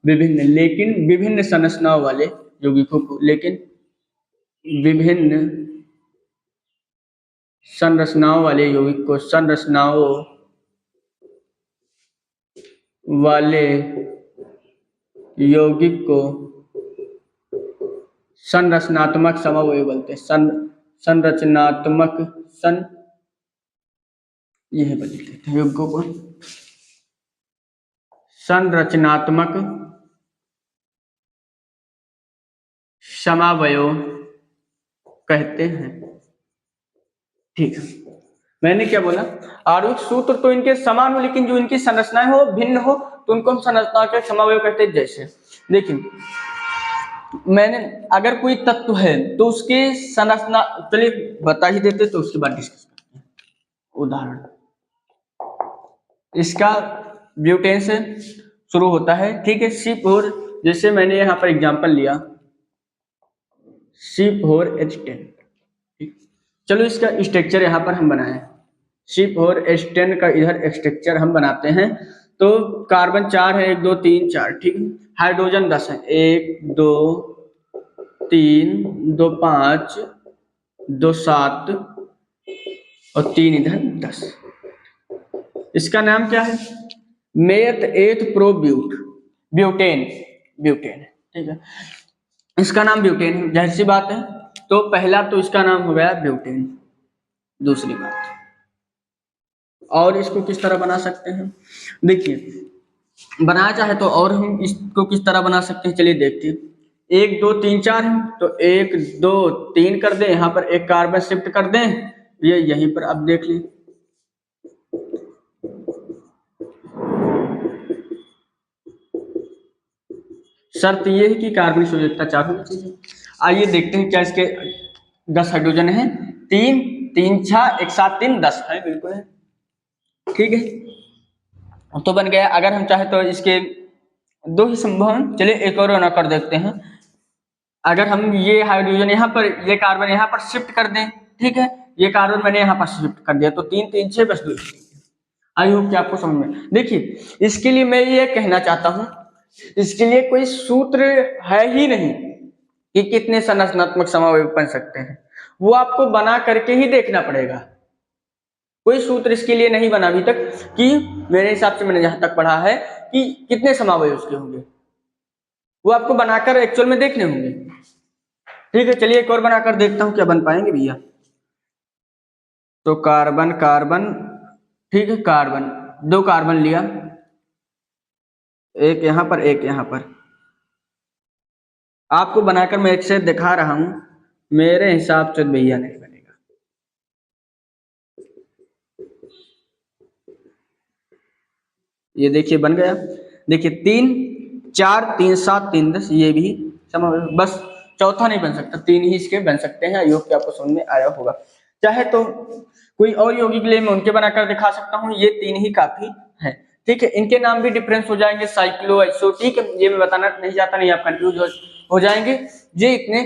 विभिन्न, लेकिन विभिन्न संरचनाओं वाले यौगिकों को, लेकिन विभिन्न संरचनाओं वाले यौगिक को, संरचनाओं वाले यौगिक को संरचनात्मक समवाय बोलते हैं। संरचनात्मक यह बदल देते हैं यौगिकों को, संरचनात्मक समावयव कहते हैं, ठीक है। मैंने क्या बोला, आरूढ़ सूत्र तो इनके समान हो, लेकिन जो इनकी संरचनाएं हो भिन्न हो तो उनको हम संरचना के समावयव कहते हैं। जैसे देखिए, मैंने अगर कोई तत्व है तो उसकी संरचना चलिए बता ही देते, तो उसके बाद डिस्कस करते हैं। उदाहरण इसका ब्यूटेन से शुरू होता है, ठीक है, C4, जैसे मैंने यहाँ पर एग्जांपल लिया C4H10। चलो इसका स्ट्रक्चर यहाँ पर हम बनाएं, C4H10 का इधर स्ट्रक्चर हम बनाते हैं। तो कार्बन 4 है, 1 2 3 4, ठीक है। हाइड्रोजन 10 है, 1 2 3 2 5 2 7 और 3 इधर 10। इसका नाम क्या है, मेथ एथ प्रो ब्यूटेन, ठीक है, इसका नाम ब्यूटेन है, जाहिर सी बात है। तो पहला तो इसका नाम हो गया ब्यूटेन। दूसरी बात, और इसको किस तरह बना सकते हैं, देखिए बनाया चाहे तो और हम इसको किस तरह बना सकते हैं, चलिए देखते हैं। 1 2 3 4 है, तो 1 2 3 कर दें, यहाँ पर एक कार्बन शिफ्ट कर दें, ये यहीं पर अब देख लें। शर्त ये है कि कार्बन संयोजकता 4 होनी चाहिए। आइए देखते हैं क्या इसके 10 हाइड्रोजन है, 3 3 6 1 7 3 10 है, बिल्कुल है, ठीक है। तो बन गया। अगर हम चाहे तो इसके दो ही संभव हैं, चलिए एक और ना कर देखते हैं। अगर हम ये हाइड्रोजन यहाँ पर, ये कार्बन यहाँ पर शिफ्ट कर दें, ठीक है, ये कार्बन मैंने यहाँ पर शिफ्ट कर दिया, तो 3 3 6 बस 2। आई होप कि आपको समझ में। देखिए इसके लिए मैं ये कहना चाहता हूं, इसके लिए कोई सूत्र है ही नहीं कि कितने संरचनात्मक समावयव बन सकते हैं, वो आपको बना करके ही देखना पड़ेगा। कोई सूत्र इसके लिए नहीं बना अभी तक कि मेरे हिसाब से मैंने जहां तक पढ़ा है कि कितने समावयव उसके होंगे, वो आपको बनाकर एक्चुअल में देखने होंगे। ठीक है, चलिए एक और बनाकर देखता हूं क्या बन पाएंगे भैया। तो कार्बन कार्बन, ठीक है, कार्बन 2 कार्बन लिया, एक यहां पर एक यहां पर। आपको बनाकर मैं एक से दिखा रहा हूं, मेरे हिसाब से भैया नहीं बनेगा। ये देखिए बन गया, देखिए 3 4 3 7 3 10, ये भी समावयव, बस चौथा नहीं बन सकता, 3 ही इसके बन सकते हैं। योग कि आपको समझ में आया होगा। चाहे तो कोई और योगी के लिए मैं उनके बनाकर दिखा सकता हूँ, ये 3 ही काफी है। ठीक है, इनके नाम भी डिफरेंस हो जाएंगे, साइक्लो आइसो, ठीक है, ये मैं बताना नहीं चाहता, नहीं आप कंफ्यूज हो जाएंगे। ये इतने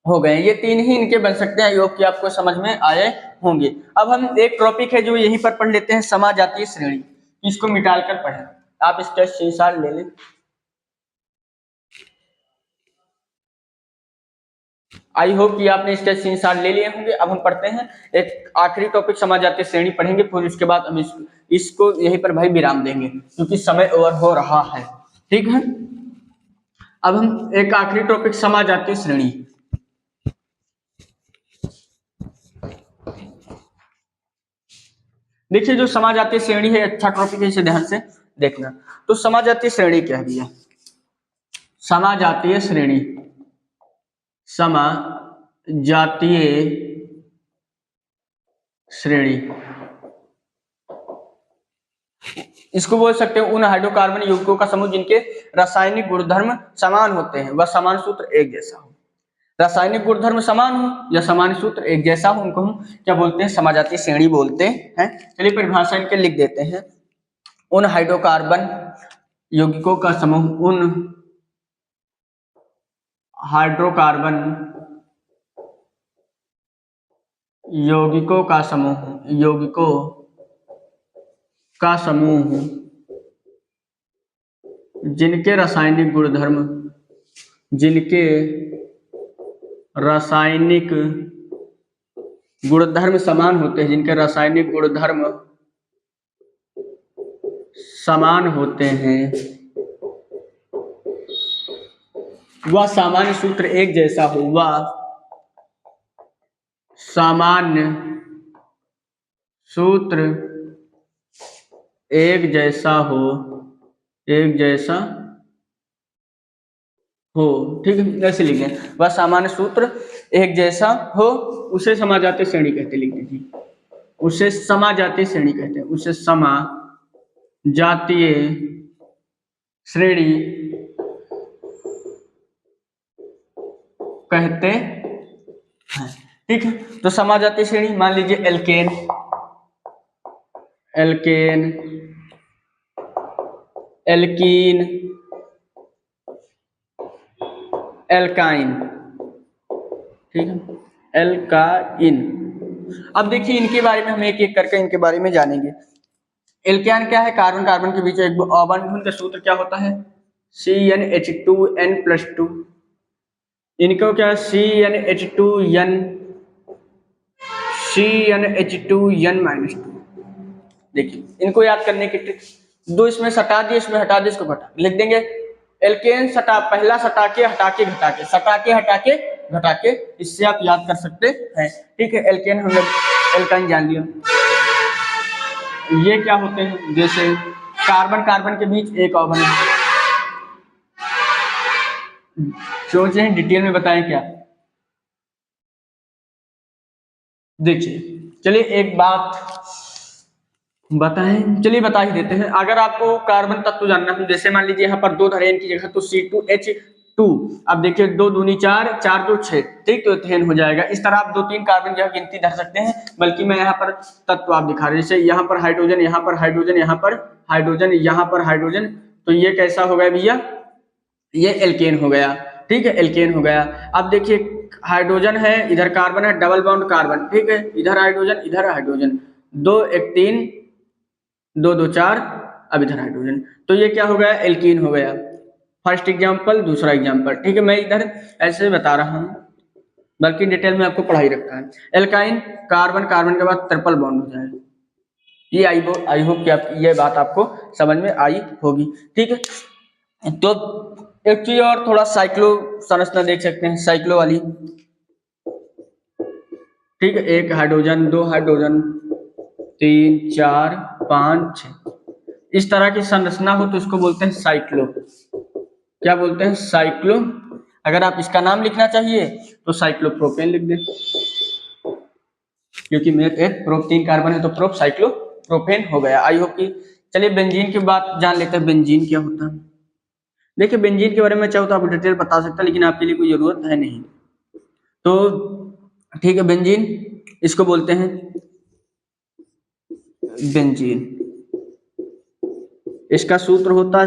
हो गए, ये 3 ही इनके बन सकते हैं। योग कि आपको समझ में आए होंगे। अब हम एक टॉपिक है जो यहीं पर पढ़ लेते हैं, समाजातीय श्रेणी, इसको मिटाल कर पढ़ें। आप इसका स्क्रीनशॉट ले लें। आई होप कि आपने इसके स्क्रीनशॉट ले लिए होंगे। अब हम पढ़ते हैं एक आखिरी टॉपिक, समाजातीय श्रेणी पढ़ेंगे, फिर उसके बाद हम इसको यहीं पर भाई विराम देंगे क्योंकि समय ओवर हो रहा है। ठीक है, अब हम एक आखिरी टॉपिक, समाजातीय श्रेणी। देखिए जो समाजातीय श्रेणी है, अच्छा टॉपिक है, इसे ध्यान से देखना। तो समाजातीय श्रेणी क्या है भैया, समाजातीय श्रेणी, समाजातीय श्रेणी इसको बोल सकते हैं उन हाइड्रोकार्बन यौगिकों का समूह जिनके रासायनिक गुणधर्म समान होते हैं, वह समान सूत्र एक जैसा हो। रासायनिक गुणधर्म समान हो या समान सूत्र एक जैसा हो, उनको हम क्या बोलते हैं, समाजातीय श्रेणी बोलते हैं। चलिए परिभाषा इनके लिख देते हैं। उन हाइड्रोकार्बन यौगिकों का समूह, उन हाइड्रोकार्बन यौगिकों का समूह, यौगिकों का समूह जिनके रासायनिक गुणधर्म, जिनके रासायनिक गुणधर्म समान होते हैं, जिनके रासायनिक गुणधर्म समान होते हैं, वह सामान्य सूत्र एक जैसा हो, वह सामान्य सूत्र एक जैसा हो, एक जैसा हो। ठीक है, ऐसे लिख लें, वह सामान्य सूत्र एक जैसा हो, उसे समाजातीय श्रेणी कहते, लिख दीजिए। उसे समाजातीय श्रेणी कहते हैं, उसे समाजातीय श्रेणी कहते हैं। ठीक है, तो समाजातीय श्रेणी मान लीजिए एल्केन, एल्केन, एल्कीन, एल्काइन। ठीक है, एल्काइन। अब देखिए इनके बारे में हम एक एक करके इनके बारे में जानेंगे। एल्केन क्या है? कार्बन कार्बन के बीच एक बॉन्ड का सूत्र क्या होता है? CnH2n+2। इनको क्या? CnH2n-2। देखिए इनको याद करने की ट्रिक, दो इसमें सटा दिए, इसमें हटा दिए, इसको घटा लिख देंगे। एल्केन सटा, पहला सटा के हटा के घटा के, सटा के हटा के घटा के, इससे आप याद कर सकते हैं। ठीक है, एल्केन हम लोग एल्काइन जान लिया। ये क्या होते हैं? जैसे कार्बन कार्बन के बीच एक और बना, सोचे हैं डिटेल में बताएं क्या? देखिए चलिए एक बात बताएं, चलिए बता ही देते हैं। अगर आपको कार्बन तत्व जानना है, जैसे मान लीजिए यहाँ पर 2 धरे इनकी जगह तो C2H2। अब देखिए 2 दूनी 4, 4 2 6, ठीक, तो एथेन हो जाएगा। इस तरह आप 2-3 कार्बन की गिनती धर सकते हैं, बल्कि मैं यहाँ पर तत्व आप दिखा रहे हैं, जैसे यहाँ पर हाइड्रोजन, यहाँ पर हाइड्रोजन, यहाँ पर हाइड्रोजन, यहाँ पर हाइड्रोजन, तो ये कैसा हो गया भैया? ये एल्केन हो गया। ठीक है, एल्केन हो गया। अब देखिए हाइड्रोजन है, इधर कार्बन है, डबल बॉन्ड कार्बन, ठीक है, इधर हाइड्रोजन, इधर हाइड्रोजन, 2 1 3, 2 2 4, अब इधर हाइड्रोजन, तो ये क्या हो गया? एल्कीन हो गया। फर्स्ट एग्जांपल, दूसरा एग्जांपल। ठीक है, मैं इधर ऐसे बता रहा हूँ, बल्कि डिटेल में आपको पढ़ाई रखा है। एल्काइन, कार्बन कार्बन के बाद ट्रिपल बॉन्ड हो जाए। ये आई होप कि आप ये बात आपको समझ में आई होगी। ठीक है, तो एक चीज और, थोड़ा साइक्लो संरचना देख सकते हैं, साइक्लो वाली। ठीक है, 1 हाइड्रोजन, 2 हाइड्रोजन, 3 4 5 6, इस तरह की संरचना हो तो इसको बोलते हैं साइक्लो। क्या बोलते हैं? साइक्लो। अगर आप इसका नाम लिखना चाहिए तो साइक्लोप्रोपेन लिख दें, क्योंकि मेरे एक प्रोप 3 कार्बन है तो प्रोप साइक्लोप्रोपेन हो गया। आई होप कि, चलिए बेंजीन की बात जान लेते हैं। बेंजीन क्या होता है? देखिए बेंजीन के बारे में चाहो तो आपको डिटेल बता सकता, लेकिन आपके लिए कोई जरूरत है नहीं। तो ठीक है, बेंजीन इसको बोलते हैं बेंजीन। इसका सूत्र होता है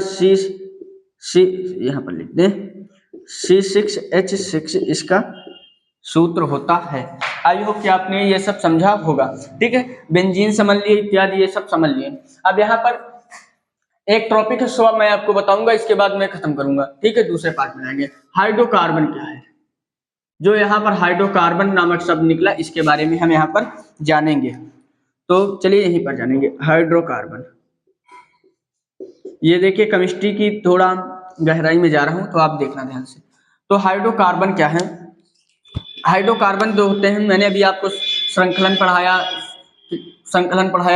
सी, यहाँ पर लिख दें C6H6, इसका सूत्र होता है। आई होप कि आपने ये सब समझा होगा। ठीक है, बेंजीन समझ लिए, इत्यादि ये सब समझ लिए। अब यहाँ पर एक टॉपिक है, सुबह मैं आपको बताऊंगा, इसके बाद मैं खत्म करूंगा। ठीक है, दूसरे पार्ट में आएंगे। हाइड्रोकार्बन क्या है? जो यहाँ पर हाइड्रोकार्बन नामक शब्द निकला, इसके बारे में हम यहाँ पर जानेंगे। तो चलिए यहीं पर जानेंगे हाइड्रोकार्बन। ये देखिए केमिस्ट्री की थोड़ा गहराई में जा रहा हूं, तो आप देखना ध्यान से। तो हाइड्रोकार्बन क्या है? हाइड्रोकार्बन जो होते हैं, मैंने अभी आपको संकलन पढ़ाया,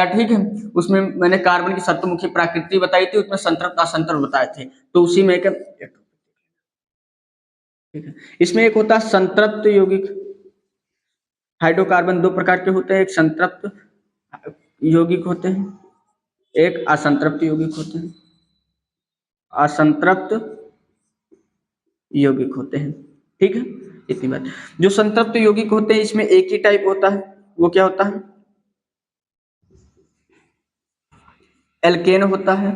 ठीक है, उसमें मैंने कार्बन की सप्तमुखी प्रकृति बताई थी, उसमें संतृप्त असंतृप्त बताए थे, तो उसी में ठीक है, इसमें एक होता है संतृप्त यौगिक। हाइड्रोकार्बन 2 प्रकार के होते हैं, एक संतृप्त यौगिक होते हैं, एक असंतृप्त यौगिक होते हैं। असंतृप्त यौगिक होते हैं। ठीक है, इतनी बात। जो संतृप्त यौगिक होते हैं, इसमें एक ही टाइप होता है, वो क्या होता है? एल्केन होता है।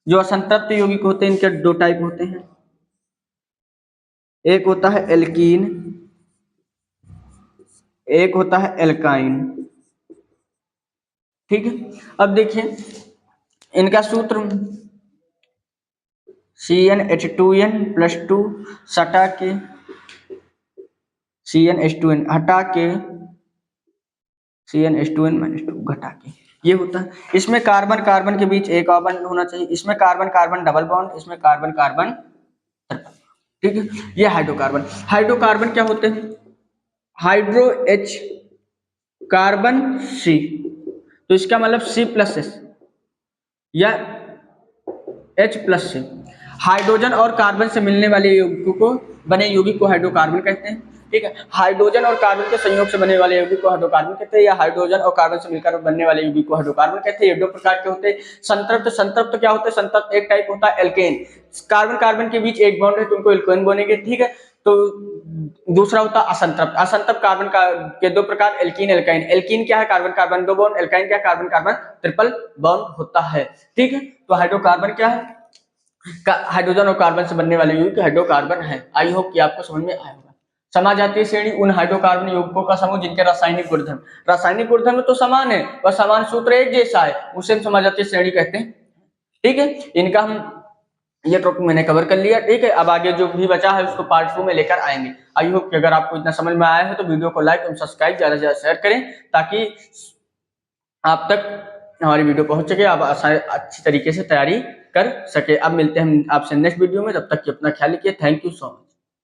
जो असंतृप्त यौगिक होते हैं, इनके 2 टाइप होते हैं, एक होता है एल्कीन, एक होता है एल्काइन। ठीक है, अब देखिए इनका सूत्र CnH2n+2 सटा के CnH2n हटा के CnH2n-2 घटा के, ये होता है। इसमें कार्बन कार्बन के बीच एक और बॉन्ड होना चाहिए, इसमें कार्बन कार्बन डबल बॉन्ड, इसमें कार्बन कार्बन ट्रिपल। ठीक है, ये हाइड्रोकार्बन। हाइड्रोकार्बन क्या होते हैं? हाइड्रो H, कार्बन C, तो इसका मतलब C+S या H+C। हाइड्रोजन और कार्बन से मिलने वाले यौगिकों को, बने यौगिक को हाइड्रोकार्बन कहते हैं। ठीक है। हाइड्रोजन और कार्बन के संयोग से बनने वाले यौगिक को हाइड्रोकार्बन कहते हैं, या हाइड्रोजन और कार्बन से मिलकर बनने वाले यौगिक को हाइड्रोकार्बन कहते हैं। ये दो प्रकार के होते हैं। संतृप्त, संतृप्त क्या होते हैं? संतृप्त एक टाइप होता है एल्केन, कार्बन कार्बन के बीच एक बॉन्ड है तो उनको एल्केन बोलेंगे, ठीक है। तो दूसरा होता है असंतृप्त, असंतृप्त कार्बन का के दो प्रकार एल्कीन एल्काइन। एल्कीन क्या है? कार्बन कार्बन दो बॉन्ड, एल्काइन क्या? कार्बन कार्बन ट्रिपल बॉन्ड होता है, ठीक है। तो हाइड्रोकार्बन क्या है? हाइड्रोजन और कार्बन से बनने वाले यौगिक हाइड्रोकार्बन है। आई होप कि आपको समझ में आया होगा। समाजातीय श्रेणी उन हाइड्रोकार्बन यौगिकों का समूह जिनके रासायनिक गुणधर्म तो समान है, वह समान सूत्र एक जैसा है, उसे हम समाजातीय श्रेणी कहते हैं, ठीक है। इनका हम ये टॉपिक मैंने कवर कर लिया, ठीक है। अब आगे जो भी बचा है उसको पार्ट 2 में लेकर आएंगे। आई होप कि अगर आपको इतना समझ में आया है तो वीडियो को लाइक और सब्सक्राइब ज्यादा से ज्यादा शेयर करें, ताकि आप तक हमारी वीडियो पहुंच सके, आप अच्छी तरीके से तैयारी कर सके। अब मिलते हैं हम आपसे नेक्स्ट वीडियो में, तब तक कि अपना ख्याल रखिए। Thank you so much.